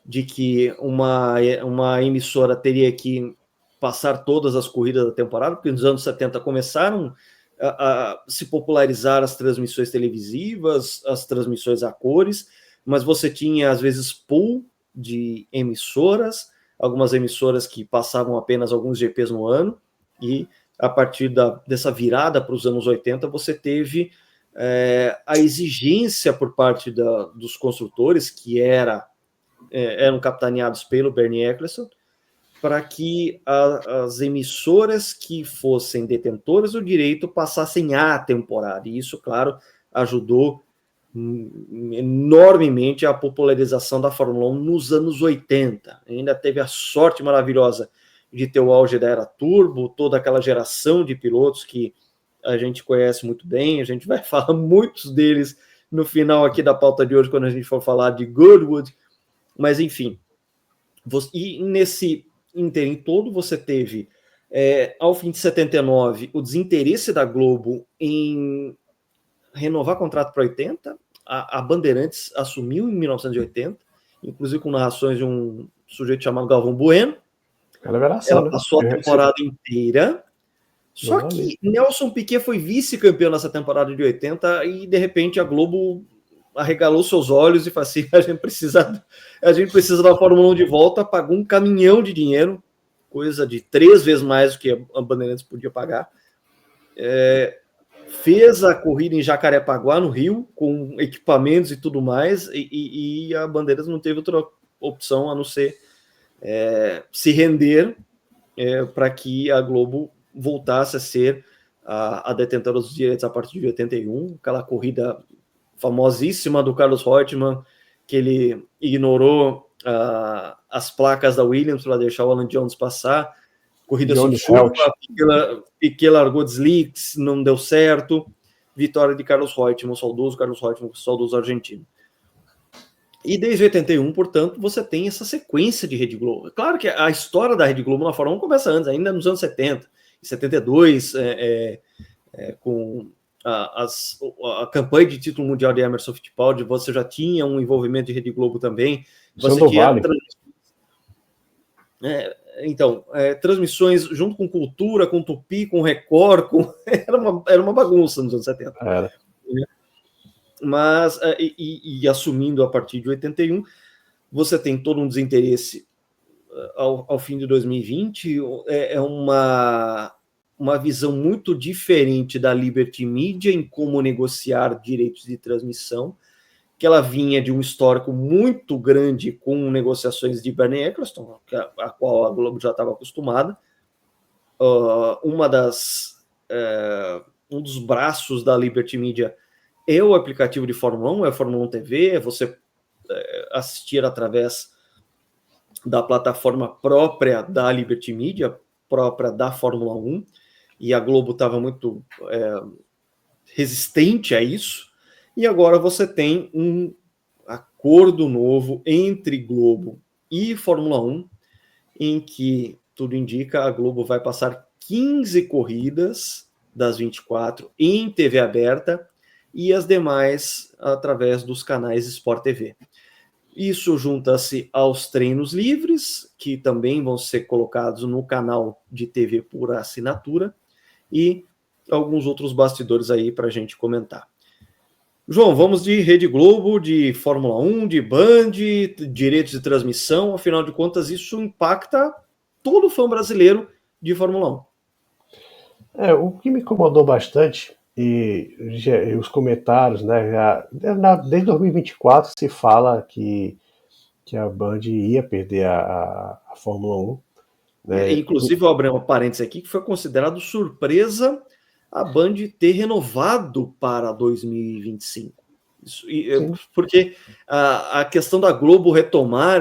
de que uma emissora teria que passar todas as corridas da temporada, porque nos anos 70 começaram a se popularizar as transmissões televisivas, as transmissões a cores, mas você tinha, às vezes, pool de emissoras, algumas emissoras que passavam apenas alguns GPs no ano, e a partir dessa virada para os anos 80, você teve a exigência por parte dos construtores, que eram capitaneados pelo Bernie Ecclestone, para que as emissoras que fossem detentoras do direito passassem a temporada. E isso, claro, ajudou enormemente a popularização da Fórmula 1 nos anos 80. Ainda teve a sorte maravilhosa de ter o auge da era turbo, toda aquela geração de pilotos que a gente conhece muito bem, a gente vai falar muitos deles no final aqui da pauta de hoje, quando a gente for falar de Goodwood, mas enfim. E nesse interim todo você teve, ao fim de 79, o desinteresse da Globo em renovar contrato para 80, a Bandeirantes assumiu em 1980, inclusive com narrações de um sujeito chamado Galvão Bueno. Ela passou a temporada inteira, só que Nelson Piquet foi vice-campeão nessa temporada de 80 e, de repente, a Globo arregalou seus olhos e falou assim, a gente precisa da Fórmula 1 de volta, pagou um caminhão de dinheiro, coisa de 3 vezes mais do que a Bandeirantes podia pagar, fez a corrida em Jacarepaguá, no Rio, com equipamentos e tudo mais, e a Bandeirantes não teve outra opção a não ser se render para que a Globo voltasse a ser a detentora dos direitos a partir de 81, aquela corrida famosíssima do Carlos Reutemann, que ele ignorou as placas da Williams para deixar o Alan Jones passar, corrida sob chuva, Piquet largou de slicks, não deu certo, vitória de Carlos Reutemann, saudoso Carlos Reutemann, saudoso argentino. E desde 81, portanto, você tem essa sequência de Rede Globo. Claro que a história da Rede Globo na Fórmula 1 começa antes, ainda nos anos 70, em 72, com a campanha de título mundial de Emerson Fittipaldi, você já tinha um envolvimento de Rede Globo também. Você tinha transmissões junto com Cultura, com Tupi, com Record, era uma bagunça nos anos 70. Era. Mas, assumindo a partir de 81, você tem todo um desinteresse ao fim de 2020, uma visão muito diferente da Liberty Media em como negociar direitos de transmissão, que ela vinha de um histórico muito grande com negociações de Bernie Ecclestone, a qual a Globo já estava acostumada. Um dos braços da Liberty Media é o aplicativo de Fórmula 1, é a Fórmula 1 TV, é você assistir através da plataforma própria da Liberty Media, própria da Fórmula 1, e a Globo estava muito resistente a isso, e agora você tem um acordo novo entre Globo e Fórmula 1, em que, tudo indica, a Globo vai passar 15 corridas das 24 em TV aberta, e as demais através dos canais Sport TV. Isso junta-se aos treinos livres, que também vão ser colocados no canal de TV por assinatura, e alguns outros bastidores aí para a gente comentar. João, vamos de Rede Globo, de Fórmula 1, de Band, direitos de transmissão, afinal de contas isso impacta todo fã brasileiro de Fórmula 1. O que me incomodou bastante, e os comentários, né, desde 2024 se fala que a Band ia perder a Fórmula 1. Né? Inclusive, eu abri um parênteses aqui, que foi considerado surpresa a Band ter renovado para 2025. Porque a questão da Globo retomar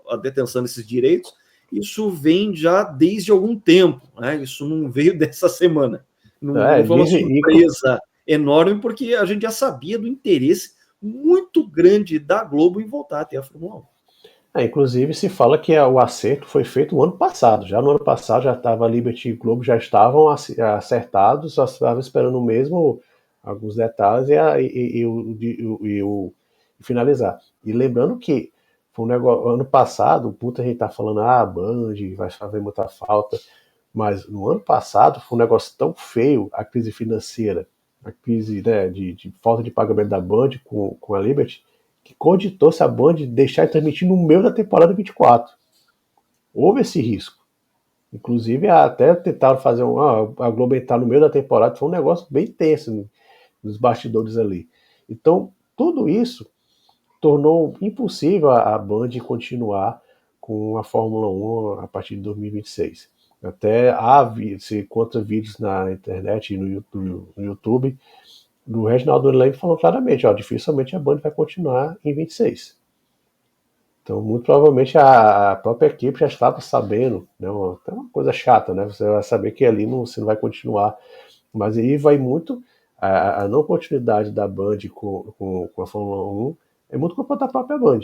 a detenção desses direitos, isso vem já desde algum tempo, né? Isso não veio dessa semana. Não foi uma surpresa enorme, porque a gente já sabia do interesse muito grande da Globo em voltar a ter a Fórmula 1. Inclusive se fala que o acerto foi feito no ano passado. Já no ano passado já estava a Liberty e Globo já estavam acertados, só estavam esperando mesmo alguns detalhes e finalizar. E lembrando que foi um negócio, ano passado, muita gente tá falando, a Band vai fazer muita falta, mas no ano passado foi um negócio tão feio, a crise financeira, a crise, né, de falta de pagamento da Band com a Liberty, que cogitou-se a Band deixar de transmitir no meio da temporada 24. Houve esse risco. Inclusive, até tentaram fazer a Globo entrar no meio da temporada, foi um negócio bem tenso nos bastidores ali. Então, tudo isso tornou impossível a Band continuar com a Fórmula 1 a partir de 2026. Até se encontra vídeos na internet e no YouTube do Reginaldo Leme falando claramente, ó, dificilmente a Band vai continuar em 26. Então, muito provavelmente a própria equipe já estava sabendo, né, é uma coisa chata, né? Você vai saber que ali você não vai continuar, mas aí vai muito a não continuidade da Band com a Fórmula 1 é muito culpa da própria Band.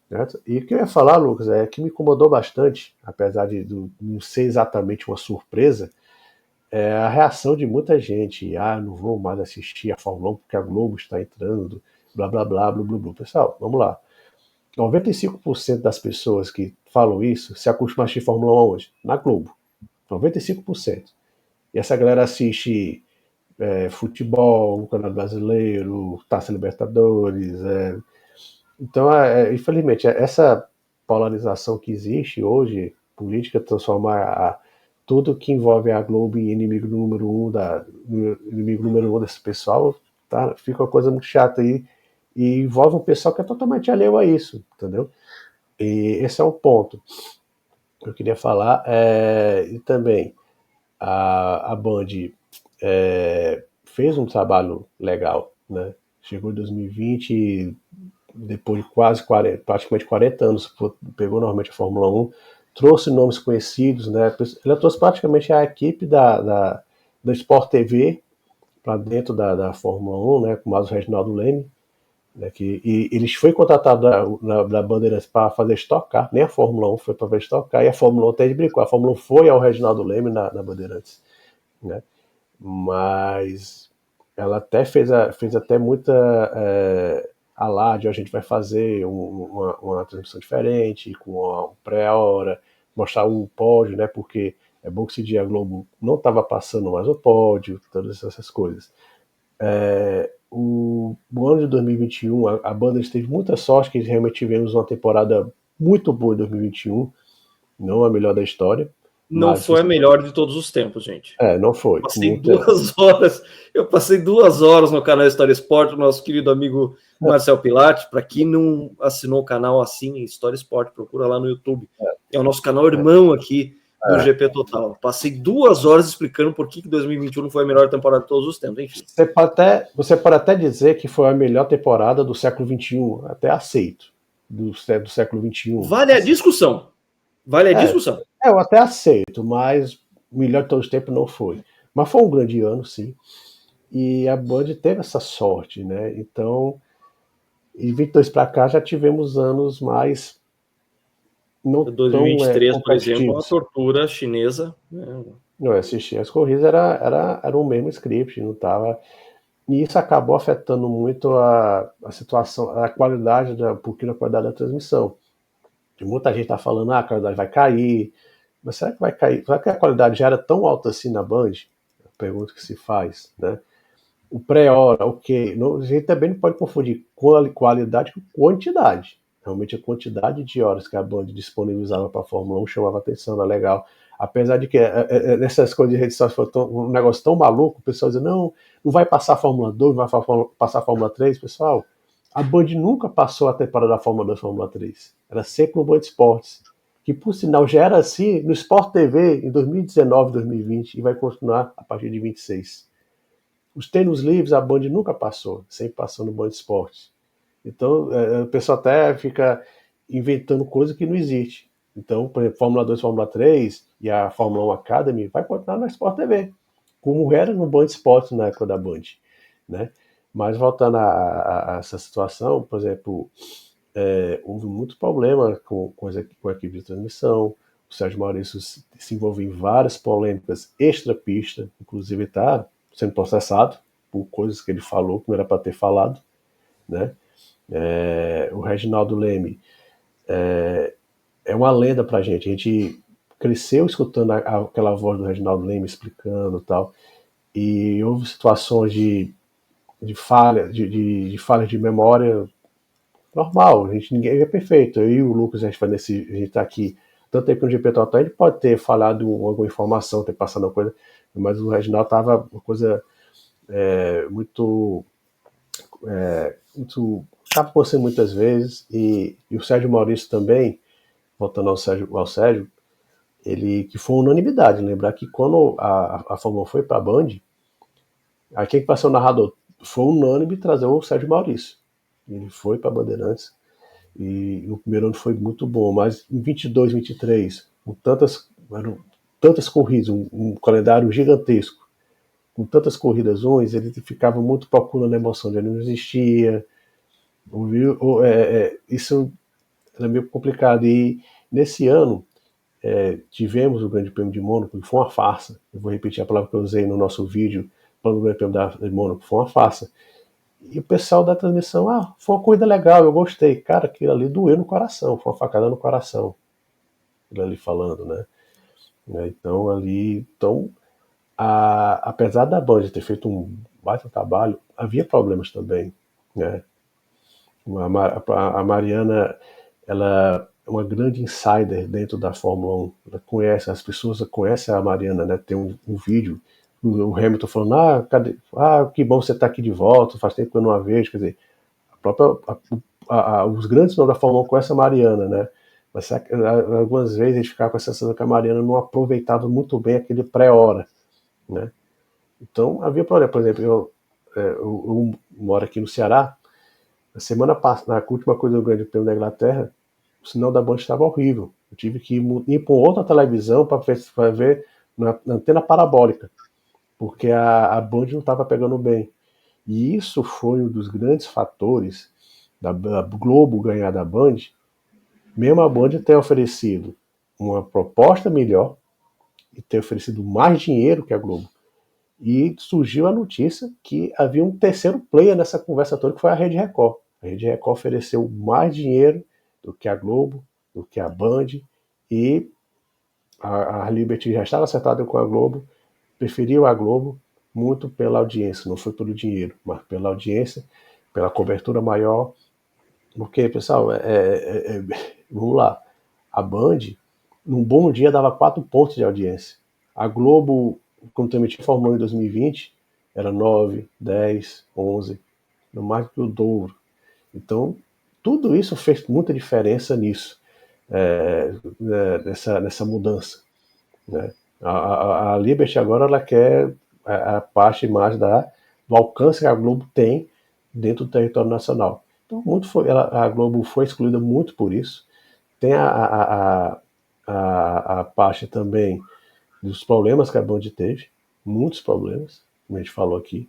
Né? E o que eu ia falar, Lucas, é que me incomodou bastante, apesar de não ser exatamente uma surpresa, é a reação de muita gente. Ah, não vou mais assistir a Fórmula 1 porque a Globo está entrando, blá blá blá blá blá blá. Pessoal, vamos lá. 95% das pessoas que falam isso se acostumam a assistir Fórmula 1 hoje, na Globo. 95%. E essa galera assiste futebol, o Campeonato Brasileiro, Taça Libertadores. Então, infelizmente, essa polarização que existe hoje, política, transformar tudo que envolve a Globo em inimigo número um desse pessoal, tá? Fica uma coisa muito chata aí e envolve um pessoal que é totalmente alheio a isso, entendeu? E esse é um ponto que eu queria falar. E também a Band fez um trabalho legal, né? Chegou em 2020, depois de praticamente 40 anos, pegou normalmente a Fórmula 1, trouxe nomes conhecidos, né? Ela trouxe praticamente a equipe da Sport TV para dentro da Fórmula 1, né? Com mais o Reginaldo Leme, né, e eles foi contratado da Bandeirantes para fazer Stock Car, nem a Fórmula 1 foi para fazer Stock Car, e a Fórmula 1 até brincou, a Fórmula 1 foi ao Reginaldo Leme na Bandeirantes, né, mas ela até fez até muita alarde, a gente vai fazer uma transmissão diferente, com uma pré-hora, mostrar um pódio, né, porque é bom que esse dia a Globo não estava passando mais o pódio, todas essas coisas. O ano de 2021, a banda teve muita sorte que realmente tivemos uma temporada muito boa em 2021, não a melhor da história, Não mas foi a melhor de todos os tempos, gente. não foi. Eu passei 2 horas no canal História Esporte, o nosso querido amigo Marcel Pilate. Para quem não assinou o canal assim, História Esporte, procura lá no YouTube. É o nosso canal irmão aqui do GP Total. Passei 2 horas explicando por que 2021 não foi a melhor temporada de todos os tempos. Enfim. Você pode até dizer que foi a melhor temporada do século XXI, até aceito, do século XXI. Vale a discussão. Vale a discussão. Eu até aceito, mas o melhor de todos os tempos não foi. Mas foi um grande ano, sim. E a Band teve essa sorte, né? Então, em 22 para cá já tivemos anos mais não 2023, por exemplo, uma competitivos. tortura chinesa. Não, assistir as corridas era o mesmo script, não tava. E isso acabou afetando muito a situação, a qualidade um pouquinho a qualidade da transmissão. E muita gente está falando, a qualidade vai cair. Mas será que vai cair? Será que a qualidade já era tão alta assim na Band? É a pergunta que se faz, né? O pré-hora, ok. A gente também não pode confundir qualidade com quantidade. Realmente a quantidade de horas que a Band disponibilizava para a Fórmula 1 chamava atenção, era legal. Apesar de que nessas coisas de rede social foi um negócio tão maluco, o pessoal dizia, não vai passar a Fórmula 2, não vai passar a Fórmula 3, pessoal. A Band nunca passou a temporada da Fórmula 2 e Fórmula 3. Era sempre no Band Esportes, que por sinal já era assim no Sport TV em 2019, 2020 e vai continuar a partir de 26. Os treinos livres a Band nunca passou, sempre passou no Band Esportes. Então, o pessoal até fica inventando coisa que não existe. Então, por exemplo, Fórmula 2, Fórmula 3 e a Fórmula 1 Academy vai continuar na Sport TV, como era no Band Esportes na época da Band, né? Mas voltando a essa situação, por exemplo, houve muito problema com a equipe de transmissão. O Sérgio Maurício se envolveu em várias polêmicas extra-pista, inclusive está sendo processado por coisas que ele falou que não era para ter falado, né? O Reginaldo Leme é uma lenda pra gente. A gente cresceu escutando aquela voz do Reginaldo Leme explicando e tal. E houve situações de falha, de falha de memória normal. Ninguém é perfeito. Eu e o Lucas, a gente tá aqui tanto tempo no GP Total, a gente pode ter falado alguma informação, ter passado uma coisa, mas o Reginaldo tava uma coisa muito muito acaba acontecendo muitas vezes, e o Sérgio Maurício também, voltando ao Sérgio, ele que foi unanimidade. Lembrar que quando a Fórmula 1 foi para a Band, aí quem passou o narrador foi unânime trazer o Sérgio Maurício. Ele foi para Bandeirantes e no primeiro ano foi muito bom, mas em 22, 23, com tantas corridas, um calendário gigantesco, com tantas corridas ruins, ele ficava muito procurando a emoção, ele não existia. Isso era meio complicado. E nesse ano, tivemos o Grande Prêmio de Mônaco, que foi uma farsa. Eu vou repetir a palavra que eu usei no nosso vídeo, falando do Grande Prêmio de Mônaco, foi uma farsa. E o pessoal da transmissão, foi uma corrida legal, eu gostei. Cara, aquilo ali doeu no coração, foi uma facada no coração. Aquilo ali falando, né? Então, apesar da Band ter feito um baita trabalho, havia problemas também, né? A Mariana, ela é uma grande insider dentro da Fórmula 1. Ela conhece, as pessoas conhecem a Mariana, né? Tem um vídeo, o Hamilton falando, que bom você estar aqui de volta, faz tempo que eu não a vejo. Quer dizer, os grandes nomes da Fórmula 1 conhecem a Mariana, né? Mas algumas vezes a gente ficava com a sensação que a Mariana não aproveitava muito bem aquele pré-hora, né? Então havia problema. Por exemplo, eu moro aqui no Ceará. Na semana passada, na última coisa do Grande Prêmio da Inglaterra, o sinal da Band estava horrível. Eu tive que ir para outra televisão para ver na antena parabólica, porque a Band não estava pegando bem. E isso foi um dos grandes fatores da Globo ganhar da Band, mesmo a Band ter oferecido uma proposta melhor e ter oferecido mais dinheiro que a Globo. E surgiu a notícia que havia um terceiro player nessa conversa toda, que foi a Rede Record. A Rede Record ofereceu mais dinheiro do que a Globo, do que a Band, e a Liberty já estava acertada com a Globo, preferiu a Globo muito pela audiência, não foi pelo dinheiro, mas pela audiência, pela cobertura maior. Porque, pessoal, vamos lá, a Band, num bom dia, dava 4 pontos de audiência. A Globo, quando transmitia Fórmula 1 em 2020, era 9, 10, 11, no mais que o dobro. Então, tudo isso fez muita diferença nisso, nessa mudança, né? A Liberty agora ela quer a parte mais do alcance que a Globo tem dentro do território nacional. Então, a Globo foi excluída muito por isso. Tem a parte também dos problemas que a Band teve, muitos problemas, como a gente falou aqui.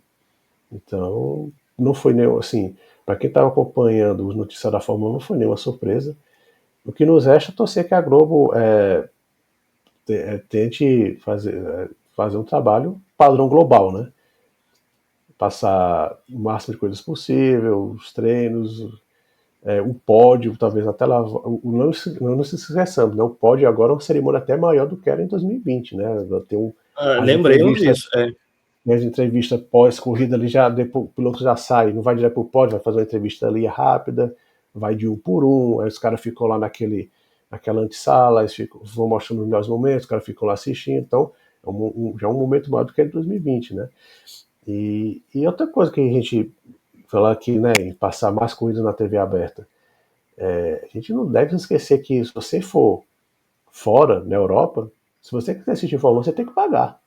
Então, não foi nem assim, para quem estava acompanhando os noticiários da Fórmula 1, não foi nenhuma surpresa. O que nos resta é torcer que a Globo tente fazer um trabalho padrão global, né? Passar o máximo de coisas possível, os treinos, o pódio, talvez até lá. Não se esqueçamos, né? O pódio agora é uma cerimônia até maior do que era em 2020, né? Tem lembremos disso, As entrevistas pós-corrida ali, depois, o piloto já sai, não vai direto pro pódio, vai fazer uma entrevista ali rápida, vai de um por um, aí os caras ficam lá naquela antessala, eles vão mostrando os melhores momentos, os caras ficam lá assistindo, então já é um momento maior do que em 2020, né? E outra coisa que a gente falar aqui, né, em passar mais corridas na TV aberta, a gente não deve esquecer que se você for fora, na Europa, se você quiser assistir Fórmula 1, você tem que pagar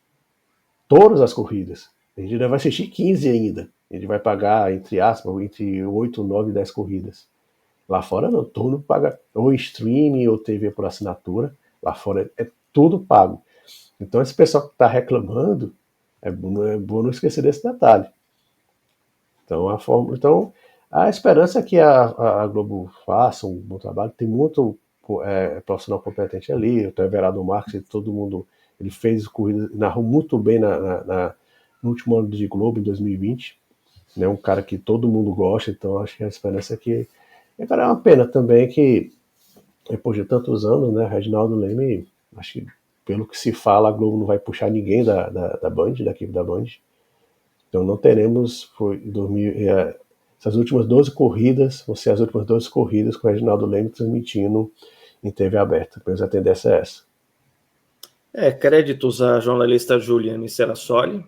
todas as corridas. A gente ainda vai assistir 15 ainda. A gente vai pagar, entre aspas, entre 8, 9 e 10 corridas. Lá fora não, todo mundo paga ou streaming ou TV por assinatura. Lá fora é tudo pago. Então esse pessoal que está reclamando, é bom não esquecer desse detalhe. Então a esperança é que a Globo faça um bom trabalho. Tem muito profissional competente ali, o Everardo Marques, todo mundo. Ele fez corrida, narrou muito bem no último ano de Globo, em 2020. né? Um cara que todo mundo gosta, então acho que a esperança é que... E, cara, é uma pena também que, depois de tantos anos, né, Reginaldo Leme, acho que, pelo que se fala, a Globo não vai puxar ninguém da Band, da equipe da Band. Então não teremos, essas últimas 12 corridas, vão ser as últimas 12 corridas com o Reginaldo Leme transmitindo em TV aberta. Pelo menos a tendência é essa. Créditos à jornalista Juliane Serasoli,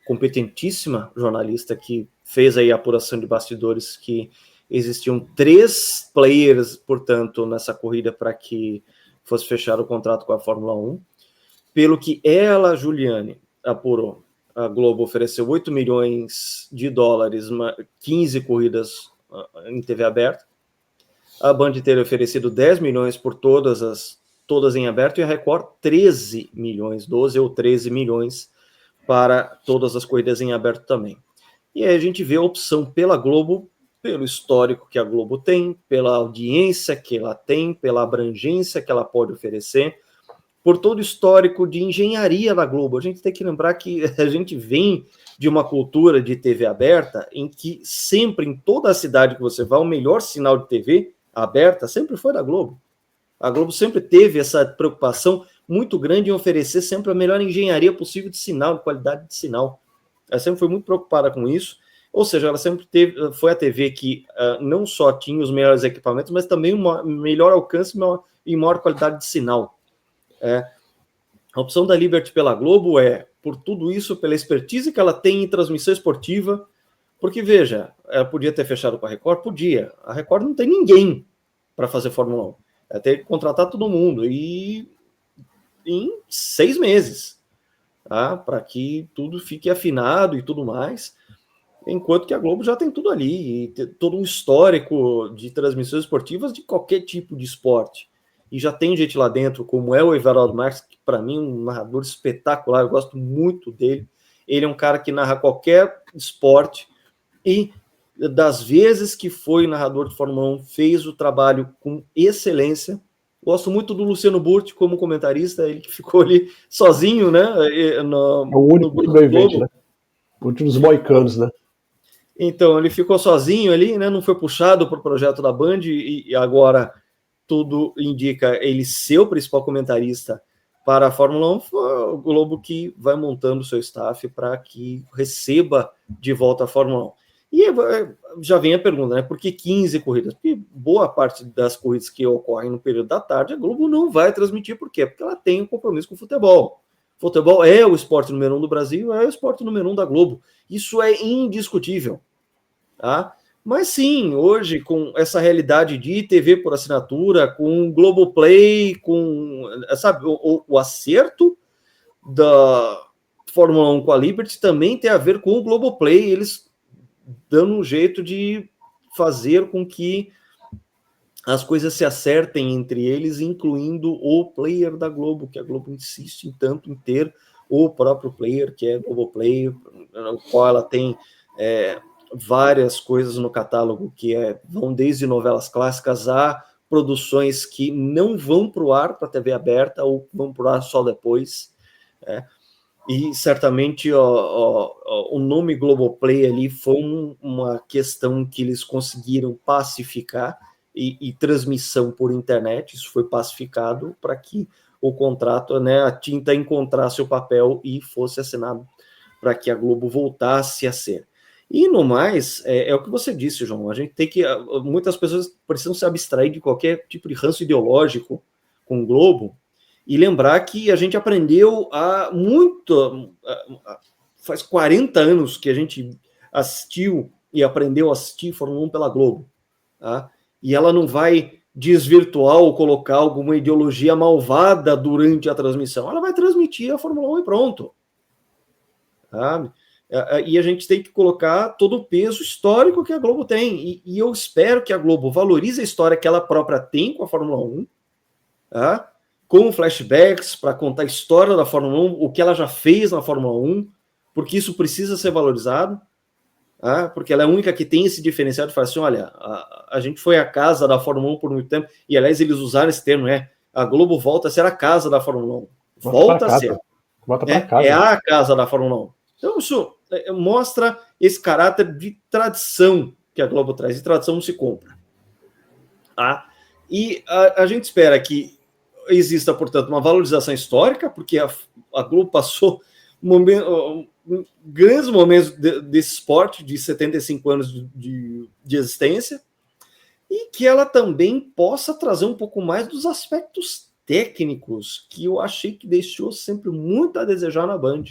competentíssima jornalista que fez aí a apuração de bastidores que existiam 3 players, portanto, nessa corrida para que fosse fechado o contrato com a Fórmula 1. Pelo que ela, Juliane, apurou, a Globo ofereceu 8 milhões de dólares, 15 corridas em TV aberta. A Band teria oferecido 10 milhões por todas em aberto, e a Record 13 milhões, 12 ou 13 milhões para todas as corridas em aberto também. E aí a gente vê a opção pela Globo, pelo histórico que a Globo tem, pela audiência que ela tem, pela abrangência que ela pode oferecer, por todo o histórico de engenharia da Globo. A gente tem que lembrar que a gente vem de uma cultura de TV aberta em que sempre, em toda a cidade que você vai, o melhor sinal de TV aberta sempre foi da Globo. A Globo sempre teve essa preocupação muito grande em oferecer sempre a melhor engenharia possível de sinal, de qualidade de sinal. Ela sempre foi muito preocupada com isso, ou seja, ela sempre foi a TV que não só tinha os melhores equipamentos, mas também um melhor alcance e maior qualidade de sinal. A opção da Liberty pela Globo por tudo isso, pela expertise que ela tem em transmissão esportiva, porque, veja, ela podia ter fechado com a Record? Podia. A Record não tem ninguém para fazer Fórmula 1. Ela tem que contratar todo mundo, e em 6 meses, tá? Para que tudo fique afinado e tudo mais, enquanto que a Globo já tem tudo ali, e tem todo um histórico de transmissões esportivas de qualquer tipo de esporte. E já tem gente lá dentro, como é o Everaldo Marques, que para mim é um narrador espetacular, eu gosto muito dele. Ele é um cara que narra qualquer esporte, e das vezes que foi narrador de Fórmula 1, fez o trabalho com excelência. Gosto muito do Luciano Burti como comentarista, ele que ficou ali sozinho, né? É o único sobrevivente, né? O último dos moicanos, né? Então, ele ficou sozinho ali, né? Não foi puxado para o projeto da Band, e agora tudo indica ele ser o principal comentarista para a Fórmula 1. Foi o Globo que vai montando o seu staff para que receba de volta a Fórmula 1. E já vem a pergunta, né? Por que 15 corridas? Porque boa parte das corridas que ocorrem no período da tarde, a Globo não vai transmitir. Por quê? Porque ela tem um compromisso com o futebol. O futebol é o esporte número 1 do Brasil, é o esporte número 1 da Globo. Isso é indiscutível. Tá? Mas sim, hoje, com essa realidade de TV por assinatura, com o Globoplay, com, sabe, o acerto da Fórmula 1 com a Liberty também tem a ver com o Globoplay, eles dando um jeito de fazer com que as coisas se acertem entre eles, incluindo o player da Globo, que a Globo insiste tanto em ter o próprio player, que é Globoplay, no qual ela tem várias coisas no catálogo que vão desde novelas clássicas a produções que não vão para o ar, para a TV aberta, ou vão para o ar só depois. E certamente o nome Globoplay ali foi uma questão que eles conseguiram pacificar, e transmissão por internet, isso foi pacificado para que o contrato, né, a tinta encontrasse o papel e fosse assinado para que a Globo voltasse a ser. E no mais, é o que você disse, João, a gente tem que, muitas pessoas precisam se abstrair de qualquer tipo de ranço ideológico com o Globo, e lembrar que a gente aprendeu faz 40 anos que a gente assistiu e aprendeu a assistir Fórmula 1 pela Globo, tá? E ela não vai desvirtuar ou colocar alguma ideologia malvada durante a transmissão, ela vai transmitir a Fórmula 1 e pronto. Tá? E a gente tem que colocar todo o peso histórico que a Globo tem, e eu espero que a Globo valorize a história que ela própria tem com a Fórmula 1, tá? Com flashbacks para contar a história da Fórmula 1, o que ela já fez na Fórmula 1, porque isso precisa ser valorizado, tá? Porque ela é a única que tem esse diferencial de falar assim, olha, a gente foi a casa da Fórmula 1 por muito tempo, e aliás eles usaram esse termo, a Globo volta a ser a casa da Fórmula 1. Volta a ser. Volta para casa. É a casa da Fórmula 1. Então, isso mostra esse caráter de tradição que a Globo traz, e tradição não se compra. Tá? E a gente espera que exista, portanto, uma valorização histórica, porque a Globo passou grandes momentos desse esporte, de 75 anos de existência, e que ela também possa trazer um pouco mais dos aspectos técnicos, que eu achei que deixou sempre muito a desejar na Band.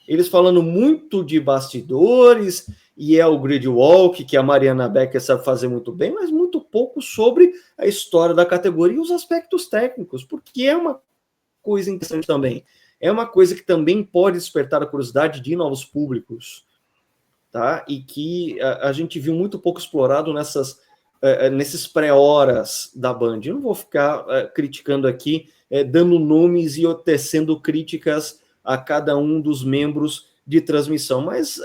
Eles falando muito de bastidores, e é o grid walk, que a Mariana Becker sabe fazer muito bem, mas muito pouco sobre a história da categoria e os aspectos técnicos, porque é uma coisa interessante também. É uma coisa que também pode despertar a curiosidade de novos públicos, tá? E que a gente viu muito pouco explorado nesses pré-horas da Band. Eu não vou ficar criticando aqui, dando nomes e tecendo críticas a cada um dos membros de transmissão, mas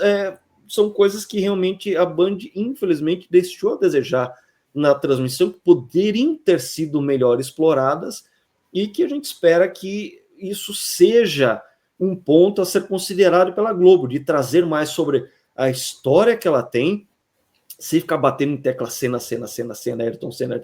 são coisas que realmente a Band, infelizmente, deixou a desejar na transmissão, que poderiam ter sido melhor exploradas, e que a gente espera que isso seja um ponto a ser considerado pela Globo, de trazer mais sobre a história que ela tem, sem ficar batendo em tecla cena, Ayrton Senna.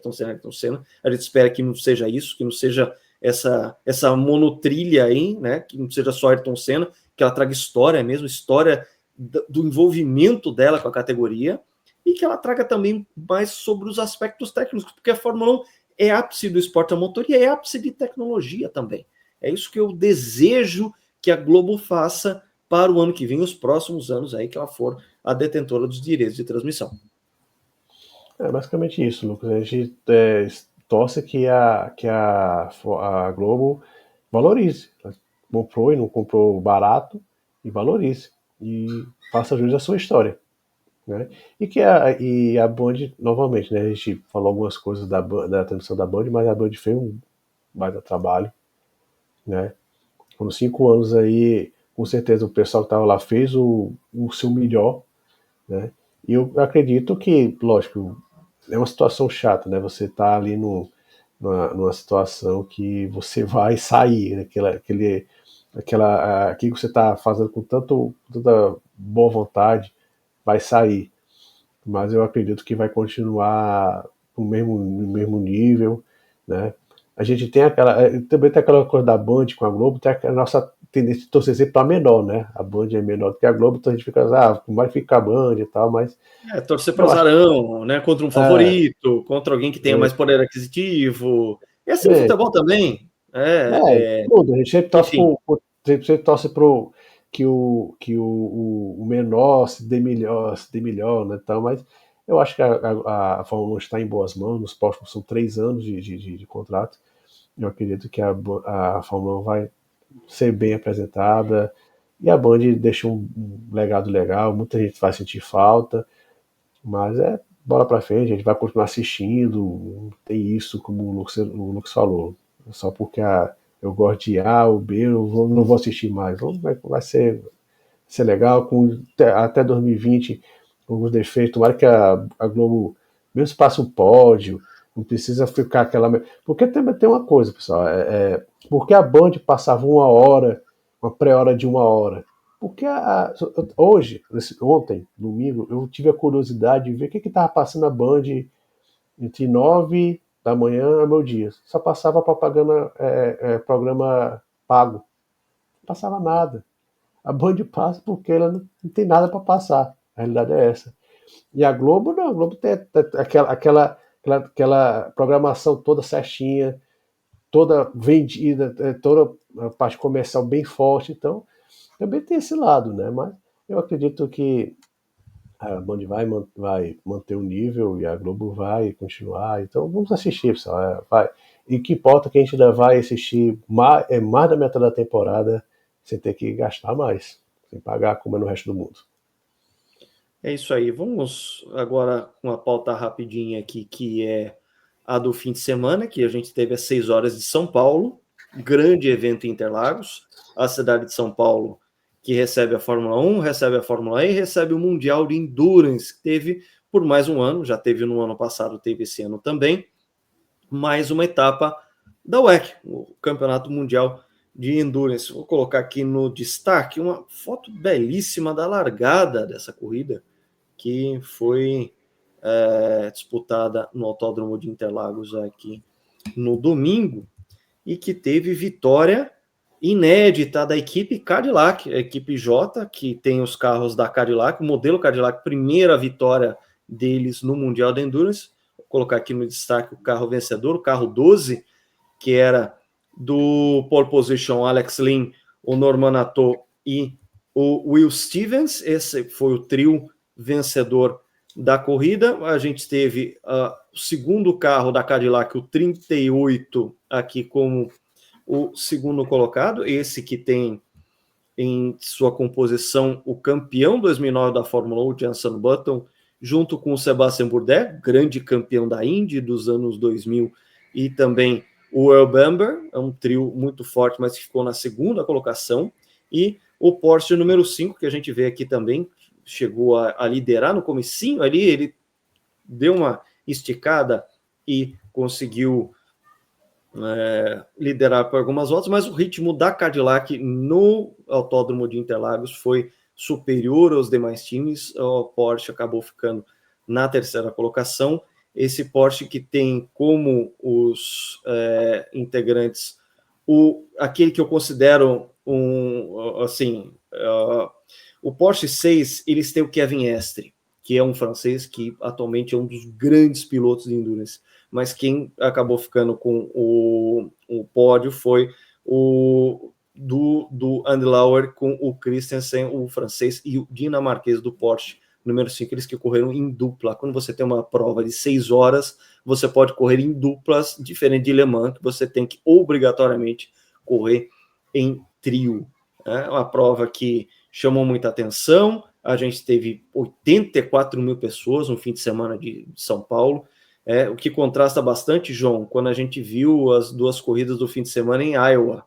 A gente espera que não seja isso, que não seja essa monotrilha aí, né? Que não seja só Ayrton Senna, que ela traga história mesmo, história do envolvimento dela com a categoria, e que ela traga também mais sobre os aspectos técnicos, porque a Fórmula 1 é ápice do esporte a motor e é ápice de tecnologia também. É isso que eu desejo que a Globo faça para o ano que vem, os próximos anos aí que ela for a detentora dos direitos de transmissão. É basicamente isso, Lucas. A gente torce que a Globo valorize. Ela comprou e não comprou barato, e valorize. E faça jus à sua história. Né? E a Band, novamente, né, a gente falou algumas coisas da transmissão da Band, mas a Band fez um baita trabalho. Né? Foram 5 anos aí, com certeza o pessoal que estava lá fez o seu melhor. Né? E eu acredito que, lógico, é uma situação chata, né? Você tá ali numa situação que você vai sair, né? Aquilo que você está fazendo com tanta boa vontade vai sair. Mas eu acredito que vai continuar no mesmo nível, né? A gente tem também tem aquela coisa da Band com a Globo, tem a nossa tendência de torcer sempre para menor, né? A Band é menor do que a Globo, então a gente fica, vai ficar a Band e tal, mas torcer para o azarão, né? Contra um favorito, contra alguém que tenha mais poder aquisitivo. E assim o futebol também. Tudo. A gente sempre torce pro que o menor se dê melhor, né? Tal, mas eu acho que a Fórmula 1 está em boas mãos, nos próximos são 3 anos de contrato. Eu acredito que a Fórmula 1 vai ser bem apresentada, e a Band deixa um legado legal, muita gente vai sentir falta, mas bola pra frente, a gente vai continuar assistindo, não tem isso, como o Lucas falou, só porque eu gosto de A ou B, não vou assistir mais. Vai ser legal, até 2020, com alguns defeitos, tomara que a Globo mesmo passe um pódio, não precisa ficar aquela... Porque também tem uma coisa, pessoal, porque a Band passava uma pré-hora de 1 hora. Porque ontem, domingo, eu tive a curiosidade de ver o que estava passando na Band entre 9 da manhã a meio-dia. Só passava propaganda, programa pago. Não passava nada. A Band passa porque ela não tem nada para passar. A realidade é essa. E a Globo, não. A Globo tem aquela programação toda certinha, toda vendida, toda a parte comercial bem forte. Então, também tem esse lado, né? Mas eu acredito que a Band vai manter o nível e a Globo vai continuar. Então vamos assistir, pessoal. Vai. E o que importa é que a gente ainda vai assistir mais da metade da temporada sem ter que gastar mais, sem pagar como é no resto do mundo. É isso aí. Vamos agora com uma pauta rapidinha aqui, que é a do fim de semana, que a gente teve às 6 horas de São Paulo, grande evento em Interlagos, a cidade de São Paulo, que recebe a Fórmula 1, recebe a Fórmula E, recebe o Mundial de Endurance, que teve por mais um ano, já teve no ano passado, teve esse ano também, mais uma etapa da WEC, o Campeonato Mundial de Endurance. Vou colocar aqui no destaque uma foto belíssima da largada dessa corrida, que foi disputada no Autódromo de Interlagos aqui no domingo, e que teve vitória inédita da equipe Cadillac, a equipe J, que tem os carros da Cadillac, o modelo Cadillac, primeira vitória deles no Mundial de Endurance. Vou colocar aqui no destaque o carro vencedor, o carro 12, que era do pole position Alex Lynn, o Norman Atto e o Will Stevens. Esse foi o trio vencedor da corrida. A gente teve o segundo carro da Cadillac, o 38, aqui como o segundo colocado, esse que tem em sua composição o campeão 2009 da Fórmula 1, o Jenson Button, junto com o Sebastian Bourdais, grande campeão da Indy dos anos 2000, e também o Earl Bamber, é um trio muito forte, mas que ficou na segunda colocação, e o Porsche número 5, que a gente vê aqui também, chegou a liderar no comecinho ali, ele deu uma esticada e conseguiu liderar por algumas voltas, mas o ritmo da Cadillac no Autódromo de Interlagos foi superior aos demais times. O Porsche acabou ficando na terceira colocação. Esse Porsche que tem como os integrantes aquele que eu considero o Porsche 6, eles têm o Kevin Estre, que é um francês que atualmente é um dos grandes pilotos de Endurance, mas quem acabou ficando com o pódio foi o do Andy Lauer com o Christensen, o francês, e o dinamarquês do Porsche número 5, eles que correram em dupla. Quando você tem uma prova de 6 horas, você pode correr em duplas, diferente de Le Mans, que você tem que obrigatoriamente correr em trio. É uma prova que chamou muita atenção. A gente teve 84 mil pessoas no fim de semana de São Paulo, o que contrasta bastante, João, quando a gente viu as duas corridas do fim de semana em Iowa,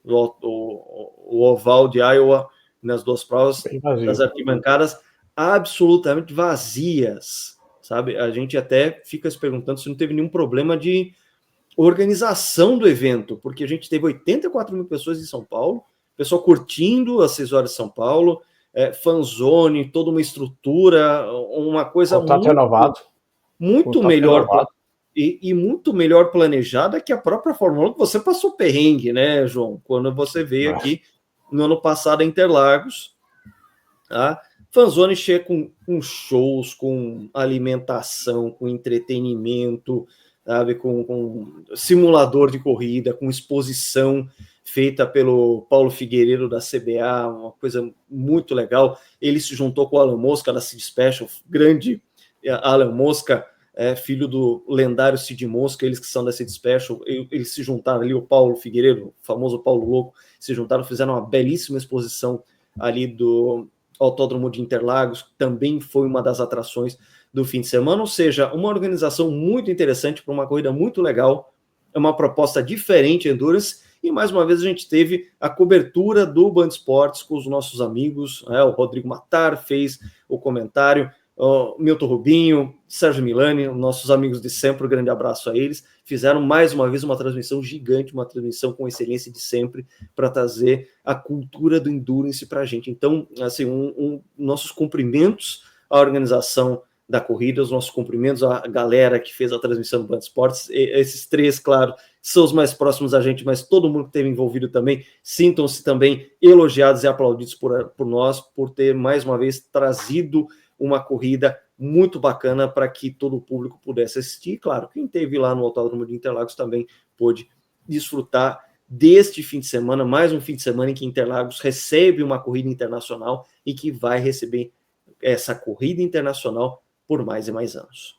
o oval de Iowa, nas duas provas, as arquibancadas absolutamente vazias, sabe? A gente até fica se perguntando se não teve nenhum problema de organização do evento, porque a gente teve 84 mil pessoas em São Paulo, pessoal curtindo as 6 horas de São Paulo, fanzone, toda uma estrutura, uma coisa muito melhor e muito melhor planejada que a própria Fórmula 1, que você passou perrengue, né, João? Quando você veio aqui no ano passado em Interlagos, tá? Fanzone cheia com shows, com alimentação, com entretenimento, sabe? Com simulador de corrida, com exposição feita pelo Paulo Figueiredo da CBA, uma coisa muito legal. Ele se juntou com o Alan Mosca da Sid Special, grande Alan Mosca, filho do lendário Sid Mosca, eles que são da Sid Special, eles se juntaram ali, o Paulo Figueiredo, o famoso Paulo Louco, se juntaram, fizeram uma belíssima exposição ali do Autódromo de Interlagos, que também foi uma das atrações do fim de semana, ou seja, uma organização muito interessante para uma corrida muito legal, é uma proposta diferente Endurance, e mais uma vez a gente teve a cobertura do Band Esportes com os nossos amigos, o Rodrigo Matar fez o comentário, o Milton Rubinho, Sérgio Milani, nossos amigos de sempre, um grande abraço a eles, fizeram mais uma vez uma transmissão gigante, uma transmissão com excelência de sempre, para trazer a cultura do Endurance para a gente. Então, assim, nossos cumprimentos à organização da corrida, os nossos cumprimentos à galera que fez a transmissão do Band Esportes, esses três, claro, são os mais próximos a gente, mas todo mundo que esteve envolvido também, sintam-se também elogiados e aplaudidos por nós, por ter mais uma vez trazido uma corrida muito bacana para que todo o público pudesse assistir. Claro, quem esteve lá no Autódromo de Interlagos também pôde desfrutar deste fim de semana, mais um fim de semana em que Interlagos recebe uma corrida internacional e que vai receber essa corrida internacional por mais e mais anos.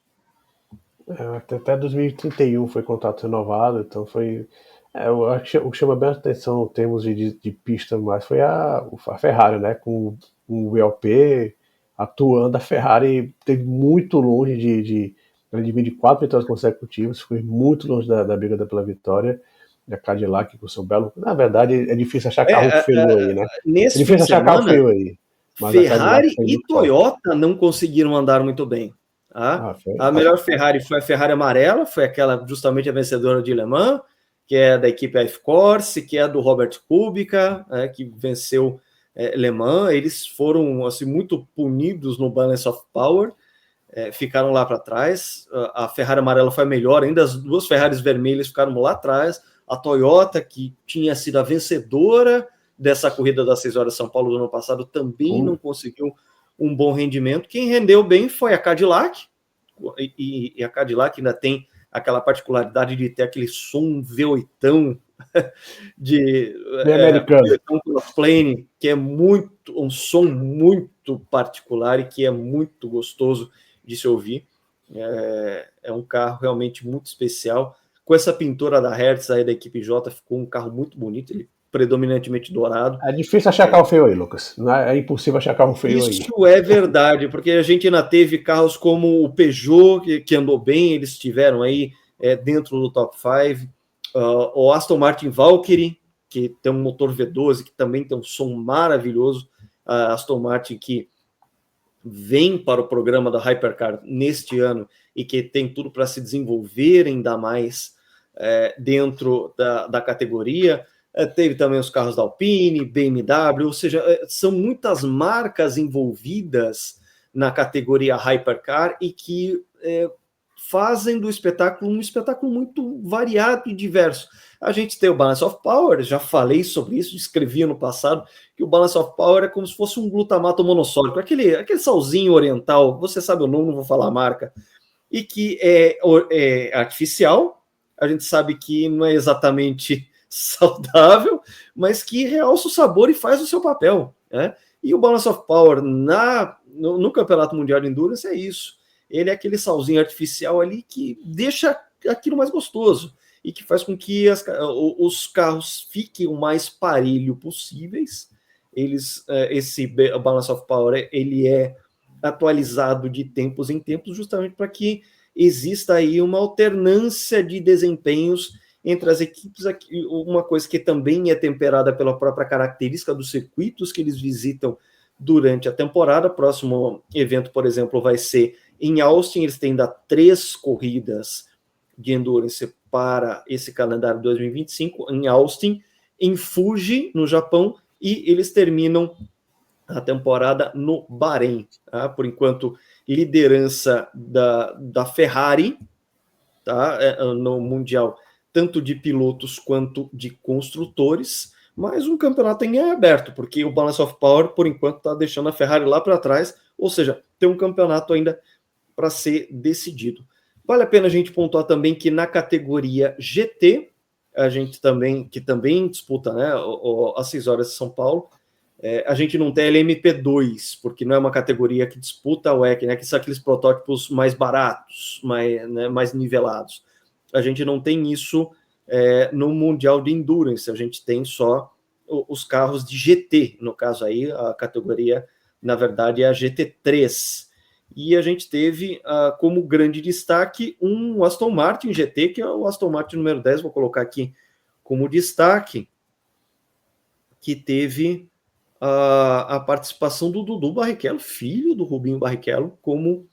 Até 2031 foi contrato renovado, então foi... o que chama bem a atenção em termos de pista mais foi a Ferrari, né? Com o VLP atuando, a Ferrari teve muito longe de 4 vitórias consecutivas, foi muito longe da briga pela vitória. A Cadillac com o seu belo... Na verdade, é difícil achar carro feio aí, né? Nesse fim de semana, feio aí. Ferrari e Toyota não conseguiram andar muito bem. Tá? A melhor Ferrari foi a Ferrari amarela, foi aquela justamente a vencedora de Le Mans, que é da equipe F Corse, que é do Robert Kubica, que venceu Le Mans. Eles foram assim, muito punidos no Balance of Power, ficaram lá para trás. A Ferrari amarela foi melhor, ainda as duas Ferraris vermelhas ficaram lá atrás. A Toyota, que tinha sido a vencedora dessa corrida das 6 horas de São Paulo do ano passado, também não conseguiu um bom rendimento. Quem rendeu bem foi a Cadillac, e a Cadillac ainda tem aquela particularidade de ter aquele som V8 de crossplane, que é um som muito particular e que é muito gostoso de se ouvir. É um carro realmente muito especial. Com essa pintura da Hertz aí da equipe J, ficou um carro muito bonito, ele predominantemente dourado. É difícil achar carro feio aí, Lucas. É impossível achar carro feio aí. Isso é verdade, porque a gente ainda teve carros como o Peugeot, que andou bem, eles estiveram aí dentro do top 5, o Aston Martin Valkyrie, que tem um motor V12, que também tem um som maravilhoso, a Aston Martin que vem para o programa da Hypercar neste ano e que tem tudo para se desenvolver ainda mais dentro da categoria. Teve também os carros da Alpine, BMW, ou seja, são muitas marcas envolvidas na categoria Hypercar e que fazem do espetáculo um espetáculo muito variado e diverso. A gente tem o Balance of Power, já falei sobre isso, escrevi no passado, que o Balance of Power é como se fosse um glutamato monossódico, aquele salzinho oriental, você sabe o nome, não vou falar a marca, e que é artificial. A gente sabe que não é exatamente saudável, mas que realça o sabor e faz o seu papel, né? E o Balance of Power no Campeonato Mundial de Endurance é isso. Ele é aquele salzinho artificial ali que deixa aquilo mais gostoso e que faz com que os carros fiquem o mais parelho possíveis. Esse Balance of Power ele é atualizado de tempos em tempos justamente para que exista aí uma alternância de desempenhos entre as equipes, uma coisa que também é temperada pela própria característica dos circuitos que eles visitam durante a temporada. Próximo evento, por exemplo, vai ser em Austin. Eles têm ainda 3 corridas de endurance para esse calendário 2025, em Austin, em Fuji, no Japão, e eles terminam a temporada no Bahrein. Tá? Por enquanto, liderança da Ferrari, tá? No Mundial, tanto de pilotos quanto de construtores, mas o campeonato ainda é aberto, porque o Balance of Power, por enquanto, está deixando a Ferrari lá para trás, ou seja, tem um campeonato ainda para ser decidido. Vale a pena a gente pontuar também que na categoria GT, a gente também disputa, né, as 6 horas de São Paulo, a gente não tem LMP2, porque não é uma categoria que disputa o WEC, né, que são aqueles protótipos mais baratos, mais nivelados. A gente não tem isso no Mundial de Endurance, a gente tem só os carros de GT, no caso aí, a categoria, na verdade, é a GT3. E a gente teve como grande destaque um Aston Martin GT, que é o Aston Martin número 10, vou colocar aqui como destaque, que teve a participação do Dudu Barrichello, filho do Rubinho Barrichello, como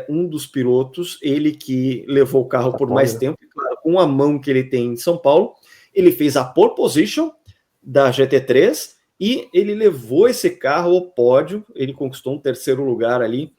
um dos pilotos, ele que levou o carro por mais tempo, claro, com a mão que ele tem em São Paulo. Ele fez a pole position da GT3 e ele levou esse carro ao pódio, ele conquistou um 3º lugar ali.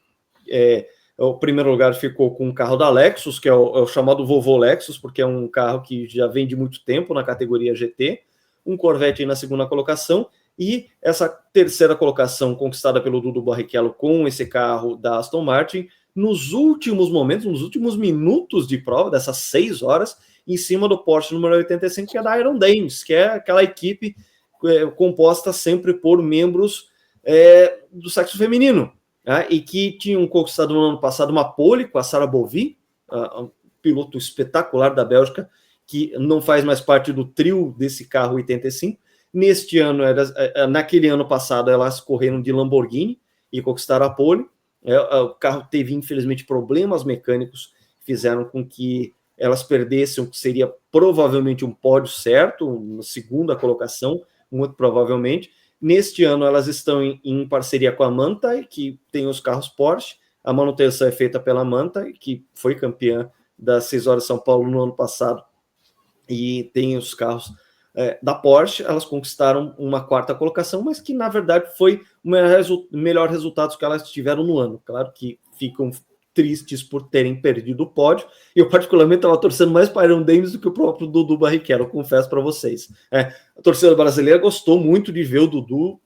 O primeiro lugar ficou com o carro da Lexus, que é o chamado vovô Lexus, porque é um carro que já vem de muito tempo na categoria GT, um Corvette na 2ª colocação, e essa 3ª colocação conquistada pelo Dudu Barrichello com esse carro da Aston Martin, nos últimos momentos, nos últimos minutos de prova, dessas 6 horas, em cima do Porsche número 85, que é da Iron Dames, que é aquela equipe composta sempre por membros do sexo feminino, né, e que tinham conquistado no ano passado uma pole com a Sarah Bovy, um piloto espetacular da Bélgica, que não faz mais parte do trio desse carro 85. Neste ano, naquele ano passado, elas correram de Lamborghini e conquistaram a pole. O carro teve, infelizmente, problemas mecânicos, fizeram com que elas perdessem o que seria provavelmente um pódio certo, uma 2ª colocação, muito provavelmente. Neste ano, elas estão em parceria com a Manthey, que tem os carros Porsche. A manutenção é feita pela Manthey, que foi campeã das 6 horas de São Paulo no ano passado e tem os carros da Porsche, elas conquistaram uma quarta colocação, mas que na verdade foi o melhor resultado que elas tiveram no ano. Claro que ficam tristes por terem perdido o pódio, e eu particularmente estava torcendo mais para Iron Dames do que o próprio Dudu Barrichello, eu confesso para vocês. A torcida brasileira gostou muito de ver o Dudu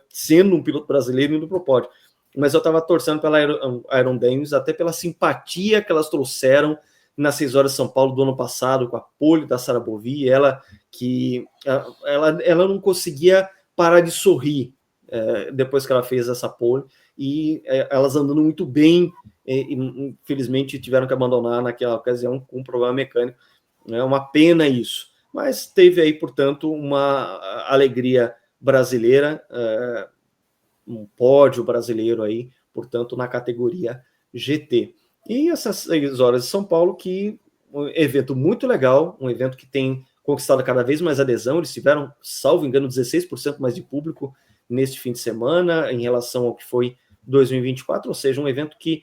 sendo um piloto brasileiro indo para o pódio, mas eu estava torcendo pela Iron Dames, até pela simpatia que elas trouxeram nas 6 horas de São Paulo do ano passado, com a pole da Sarah Bovie, ela não conseguia parar de sorrir depois que ela fez essa pole, e elas andando muito bem, e infelizmente tiveram que abandonar naquela ocasião com um problema mecânico. É uma pena isso, mas teve aí, portanto, uma alegria brasileira, um pódio brasileiro aí, portanto, na categoria GT. E essas 6 horas de São Paulo, que um evento muito legal, um evento que tem conquistado cada vez mais adesão. Eles tiveram, salvo engano, 16% mais de público neste fim de semana em relação ao que foi 2024, ou seja, um evento que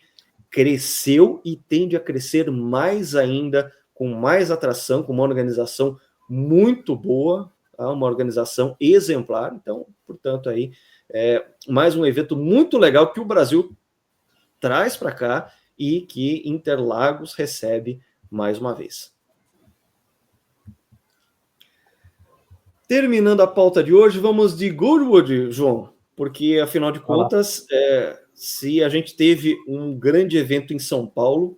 cresceu e tende a crescer mais ainda, com mais atração, com uma organização muito boa, uma organização exemplar. Então, portanto, aí mais um evento muito legal que o Brasil traz para cá e que Interlagos recebe mais uma vez. Terminando a pauta de hoje, vamos de Goodwood, João, porque, afinal de contas, se a gente teve um grande evento em São Paulo,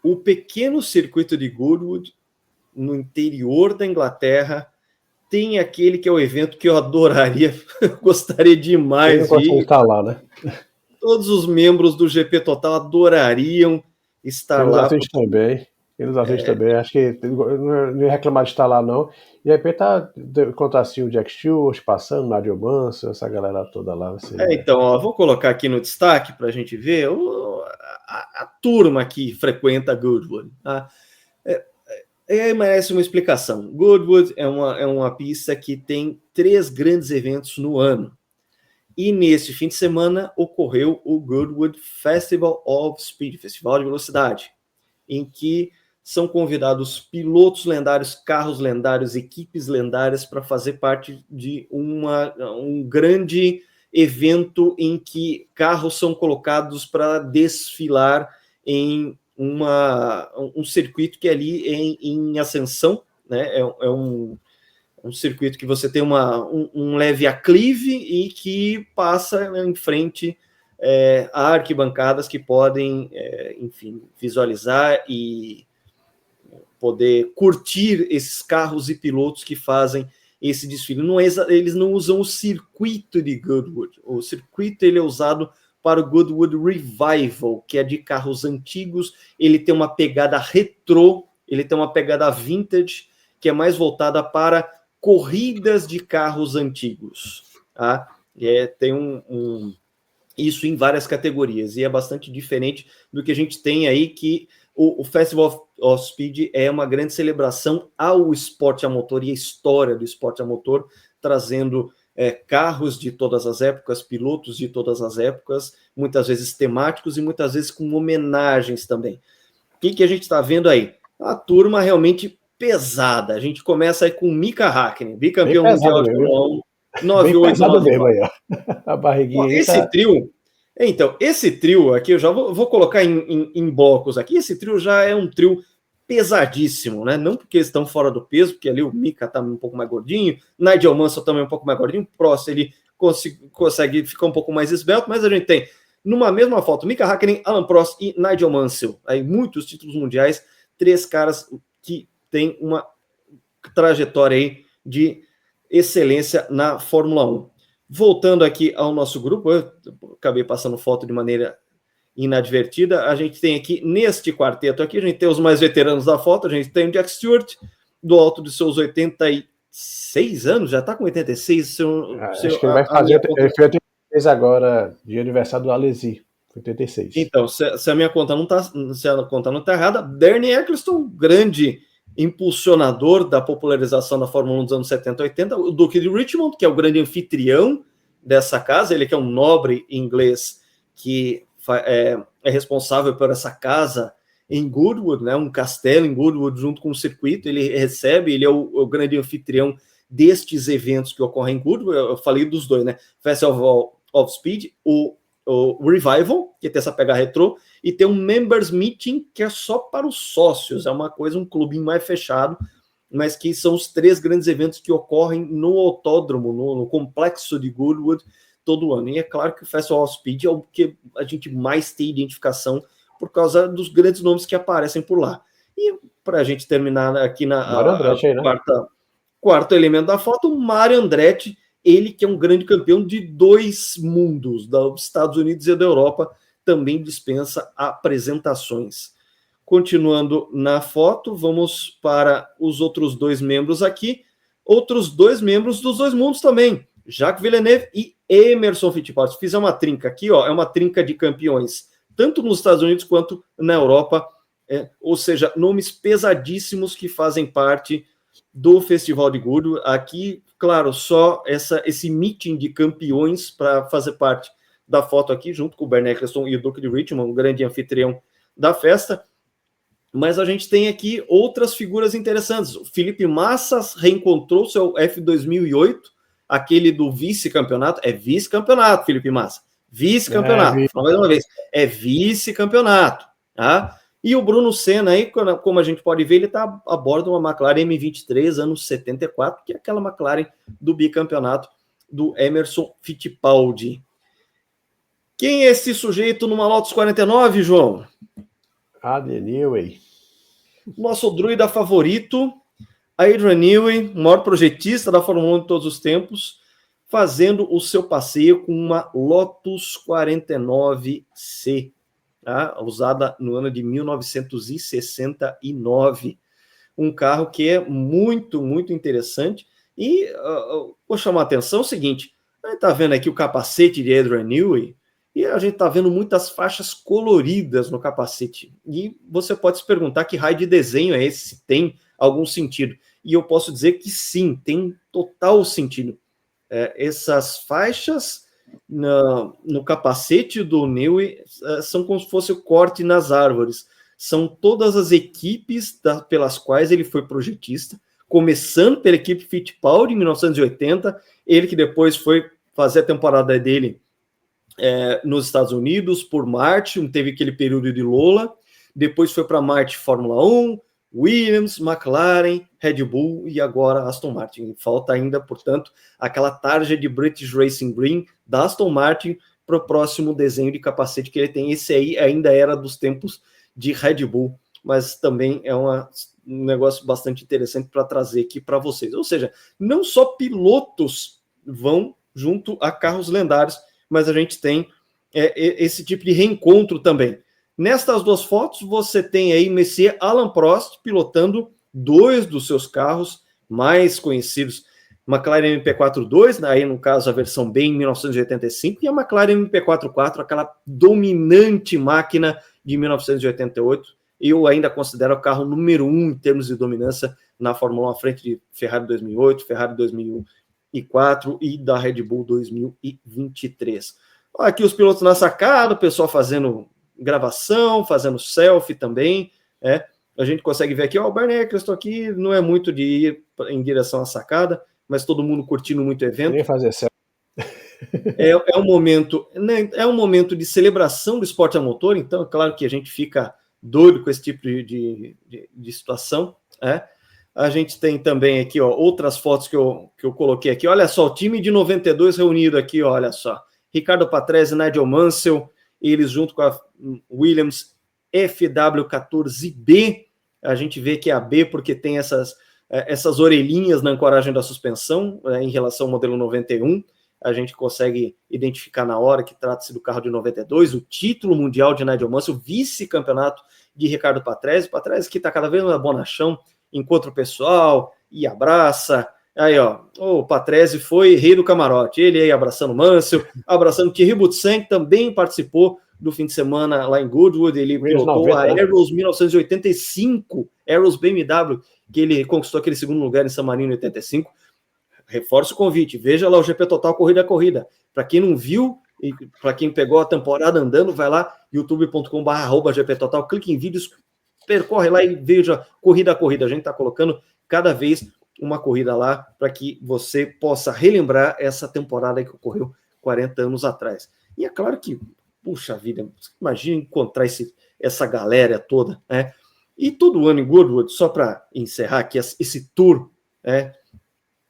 o pequeno circuito de Goodwood, no interior da Inglaterra, tem aquele que é o evento que eu adoraria, gostaria demais de estar lá, né? Todos os membros do GP Total adorariam estar lá. Eles assistem também, acho que não ia reclamar de estar lá, não. E de repente contar assim o Jack Stewart passando, Nigel Mansell, essa galera toda lá. Então, vou colocar aqui no destaque para a gente ver a turma que frequenta Goodwood. Tá? Merece uma explicação. Goodwood é uma pista que tem 3 grandes eventos no ano. E neste fim de semana ocorreu o Goodwood Festival of Speed, Festival de Velocidade, em que são convidados pilotos lendários, carros lendários, equipes lendárias para fazer parte de um grande evento em que carros são colocados para desfilar em um circuito que é ali em ascensão, né? É um circuito que você tem um leve aclive e que passa em frente a arquibancadas que podem, enfim, visualizar e poder curtir esses carros e pilotos que fazem esse desfile. Eles não usam o circuito de Goodwood. O circuito ele é usado para o Goodwood Revival, que é de carros antigos. Ele tem uma pegada retrô, ele tem uma pegada vintage, que é mais voltada para corridas de carros antigos. Tá? Tem isso em várias categorias, e é bastante diferente do que a gente tem aí, que o Festival of Speed é uma grande celebração ao esporte a motor e a história do esporte a motor, trazendo carros de todas as épocas, pilotos de todas as épocas, muitas vezes temáticos e muitas vezes com homenagens também. O que a gente está vendo aí? A turma realmente pesada. A gente começa aí com Mika Häkkinen, bicampeão mundial de Fórmula 1, 9899. A barriguinha aí esse trio. Então, esse trio aqui, eu já vou colocar em blocos aqui. Esse trio já é um trio pesadíssimo, né? Não porque eles estão fora do peso, porque ali o Mika tá um pouco mais gordinho, Nigel Mansell também um pouco mais gordinho, o Prost ele consegue ficar um pouco mais esbelto, mas a gente tem numa mesma foto Mika Häkkinen, Alain Prost e Nigel Mansell. Aí muitos títulos mundiais, 3 caras que têm uma trajetória aí de excelência na Fórmula 1. Voltando aqui ao nosso grupo, eu acabei passando foto de maneira inadvertida. A gente tem aqui, neste quarteto aqui, a gente tem os mais veteranos da foto, a gente tem o Jack Stewart, do alto de seus 86 anos, já está com 86. Acho que ele vai fazer, ele fez 86 agora, de aniversário do Alesi, 86. Então, se a minha conta não está, se a conta não está errada, Bernie Ecclestone, grande impulsionador da popularização da Fórmula 1 dos anos 70 e 80, o Duque de Richmond, que é o grande anfitrião dessa casa, ele que é um nobre inglês que é responsável por essa casa em Goodwood, né, um castelo em Goodwood junto com o circuito. Ele recebe, ele é o grande anfitrião destes eventos que ocorrem em Goodwood. Eu falei dos dois, né? Festival of Speed, o Revival, que tem essa pegada retrô, e tem um Members Meeting, que é só para os sócios, é uma coisa, um clubinho mais fechado, mas que são os 3 grandes eventos que ocorrem no autódromo, no complexo de Goodwood, todo ano. E é claro que o Festival of Speed é o que a gente mais tem identificação por causa dos grandes nomes que aparecem por lá. E para a gente terminar aqui na quarto elemento da foto, o Mario Andretti, ele que é um grande campeão de 2 mundos, dos Estados Unidos e da Europa, também dispensa apresentações. Continuando na foto, vamos para os outros 2 membros aqui, outros 2 membros dos 2 mundos também, Jacques Villeneuve e Emerson Fittipaldi. Fiz uma trinca aqui, ó, é uma trinca de campeões, tanto nos Estados Unidos quanto na Europa, ou seja, nomes pesadíssimos que fazem parte do Festival de Goodwood. Aqui, claro, só esse meeting de campeões para fazer parte da foto aqui, junto com o Bernie Ecclestone e o Duke de Richmond, um grande anfitrião da festa. Mas a gente tem aqui outras figuras interessantes. O Felipe Massa reencontrou seu F2008, aquele do vice-campeonato. É vice-campeonato, Felipe Massa. Vice-campeonato. Mais uma vez, é vice-campeonato. Tá? E o Bruno Senna, aí, como a gente pode ver, ele está a bordo de uma McLaren M23, anos 74, que é aquela McLaren do bicampeonato do Emerson Fittipaldi. Quem é esse sujeito numa Lotus 49, João? Adrian Newey. Nosso druida favorito, Adrian Newey, o maior projetista da Fórmula 1 de todos os tempos, fazendo o seu passeio com uma Lotus 49C. Tá? Usada no ano de 1969, um carro que é muito, muito interessante. E vou chamar a atenção o seguinte, a gente está vendo aqui o capacete de Adrian Newey, e a gente está vendo muitas faixas coloridas no capacete. E você pode se perguntar que raio de desenho é esse, se tem algum sentido. E eu posso dizer que sim, tem total sentido. Essas faixas no capacete do Newey são como se fosse o corte nas árvores. São todas as equipes pelas quais ele foi projetista, começando pela equipe Fittipaldi em 1980, ele que depois foi fazer a temporada dele nos Estados Unidos, por Martin, teve aquele período de Lola, depois foi para Martin Fórmula 1, Williams, McLaren, Red Bull e agora Aston Martin. Falta ainda, portanto, aquela tarja de British Racing Green da Aston Martin para o próximo desenho de capacete que ele tem. Esse aí ainda era dos tempos de Red Bull, mas também é um negócio bastante interessante para trazer aqui para vocês. Ou seja, não só pilotos vão junto a carros lendários, mas a gente tem esse tipo de reencontro também. Nestas 2 fotos, você tem aí Messier Alain Prost pilotando 2 dos seus carros mais conhecidos, McLaren MP4-2, aí no caso a versão B em 1985, e a McLaren MP4-4, aquela dominante máquina de 1988. Eu ainda considero o carro número 1 em termos de dominância na Fórmula 1, à frente de Ferrari 2008, Ferrari 2004 e da Red Bull 2023. Aqui os pilotos na sacada, o pessoal fazendo gravação, fazendo selfie também, a gente consegue ver aqui, o Bernie Ecclestone aqui não é muito de ir em direção à sacada, mas todo mundo curtindo muito o evento. Nem fazer selfie. É um momento, né, é um momento de celebração do esporte a motor, então é claro que a gente fica doido com esse tipo de situação. A gente tem também aqui, outras fotos que eu coloquei aqui. Olha só, o time de 92 reunido aqui, olha só. Ricardo Patrese, Nigel Mansell, eles junto com a Williams FW14B. A gente vê que é a B porque tem essas orelhinhas na ancoragem da suspensão, em relação ao modelo 91. A gente consegue identificar na hora que trata-se do carro de 92, o título mundial de Nigel Mansell, vice-campeonato de Ricardo Patrese. Patrese que está cada vez mais bonachão, encontra o pessoal e abraça. Aí, o Patrese foi rei do camarote, ele aí abraçando o Mansell, abraçando Thierry Boutsen, que também participou do fim de semana lá em Goodwood, ele pilotou a Arrows 1985, Arrows BMW, que ele conquistou aquele segundo lugar em San Marino em 85. Reforço o convite, veja lá o GP Total Corrida a Corrida. Para quem não viu, e para quem pegou a temporada andando, vai lá, youtube.com/GP Total, clique em vídeos, percorre lá e veja corrida a corrida. A gente está colocando cada vez uma corrida lá para que você possa relembrar essa temporada que ocorreu 40 anos atrás. E é claro que, puxa vida, imagina encontrar essa galera toda, né? E todo ano em Goodwood, só para encerrar aqui esse tour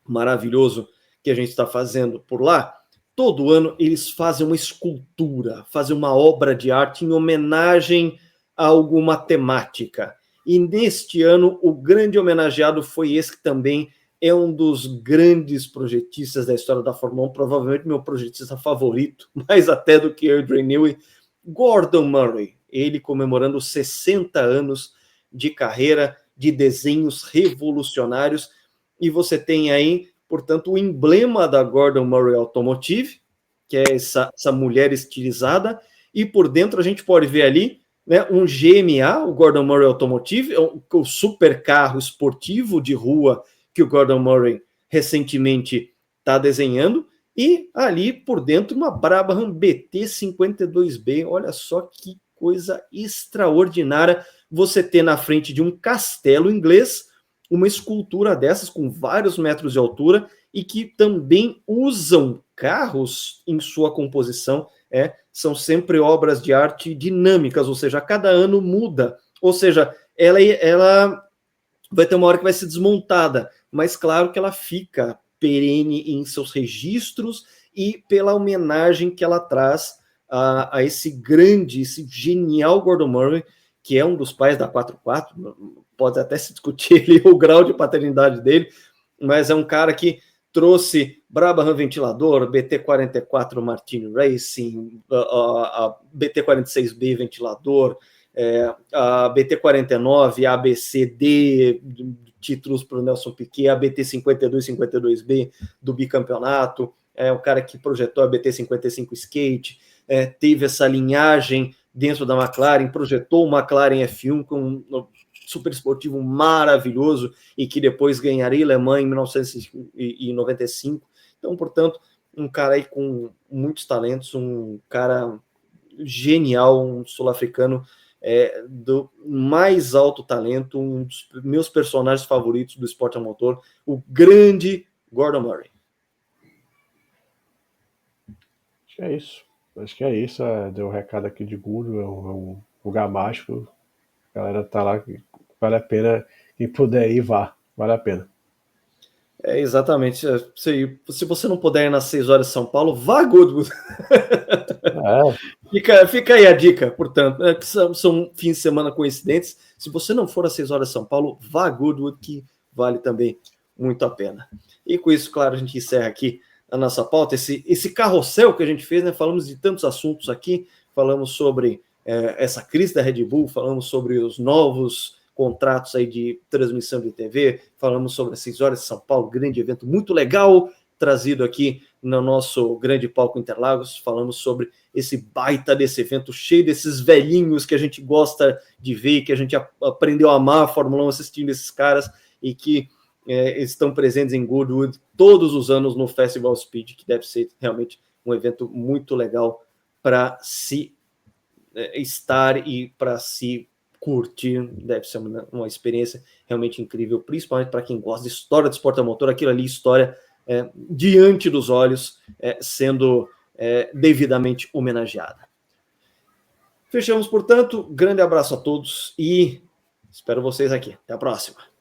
maravilhoso que a gente está fazendo por lá, todo ano eles fazem uma escultura, fazem uma obra de arte em homenagem a alguma temática. E neste ano, o grande homenageado foi esse que também é um dos grandes projetistas da história da Fórmula 1, provavelmente meu projetista favorito, mais até do que Adrian Newey, Gordon Murray. Ele comemorando 60 anos de carreira, de desenhos revolucionários. E você tem aí, portanto, o emblema da Gordon Murray Automotive, que é essa mulher estilizada, e por dentro a gente pode ver ali, né, um GMA, o Gordon Murray Automotive, o super carro esportivo de rua que o Gordon Murray recentemente está desenhando, e ali por dentro uma Brabham BT52B. Olha só que coisa extraordinária você ter na frente de um castelo inglês uma escultura dessas com vários metros de altura e que também usam carros em sua composição. São sempre obras de arte dinâmicas, ou seja, a cada ano muda, ou seja, ela vai ter uma hora que vai ser desmontada, mas claro que ela fica perene em seus registros e pela homenagem que ela traz a esse grande, esse genial Gordon Murray, que é um dos pais da 4x4, pode até se discutir ali o grau de paternidade dele, mas é um cara que trouxe Brabham ventilador, BT-44 Martini Racing, a BT-46B ventilador, a BT-49, a ABCD, títulos para o Nelson Piquet, a BT-52, 52B do bicampeonato, o cara que projetou a BT-55 Skate, teve essa linhagem dentro da McLaren, projetou o McLaren F1 com um super esportivo maravilhoso e que depois ganharia Le Mans em 1995. Então, portanto, um cara aí com muitos talentos, um cara genial, um sul-africano do mais alto talento, um dos meus personagens favoritos do esporte a motor, o grande Gordon Murray. Acho que é isso. Deu um recado aqui de Goodwood, é um lugar mágico. A galera tá lá, vale a pena. Quem puder ir, vá. Vale a pena. Exatamente. Se você não puder ir nas 6 horas de São Paulo, vá a Goodwood. Fica aí a dica, portanto. São fins de semana coincidentes. Se você não for às 6 horas de São Paulo, vá a Goodwood, que vale também muito a pena. E com isso, claro, a gente encerra aqui a nossa pauta, esse carrossel que a gente fez, né? Falamos de tantos assuntos aqui, falamos sobre essa crise da Red Bull, falamos sobre os novos contratos aí de transmissão de TV, falamos sobre as 6 horas de São Paulo, grande evento muito legal, trazido aqui no nosso grande palco Interlagos, falamos sobre esse baita desse evento, cheio desses velhinhos que a gente gosta de ver, que a gente aprendeu a amar a Fórmula 1 assistindo esses caras, e que estão presentes em Goodwood todos os anos no Festival Speed, que deve ser realmente um evento muito legal para se estar e para se curtir. Deve ser uma experiência realmente incrível, principalmente para quem gosta de história de esporte a motor, aquilo ali, história diante dos olhos, sendo devidamente homenageada. Fechamos, portanto, grande abraço a todos e espero vocês aqui. Até a próxima.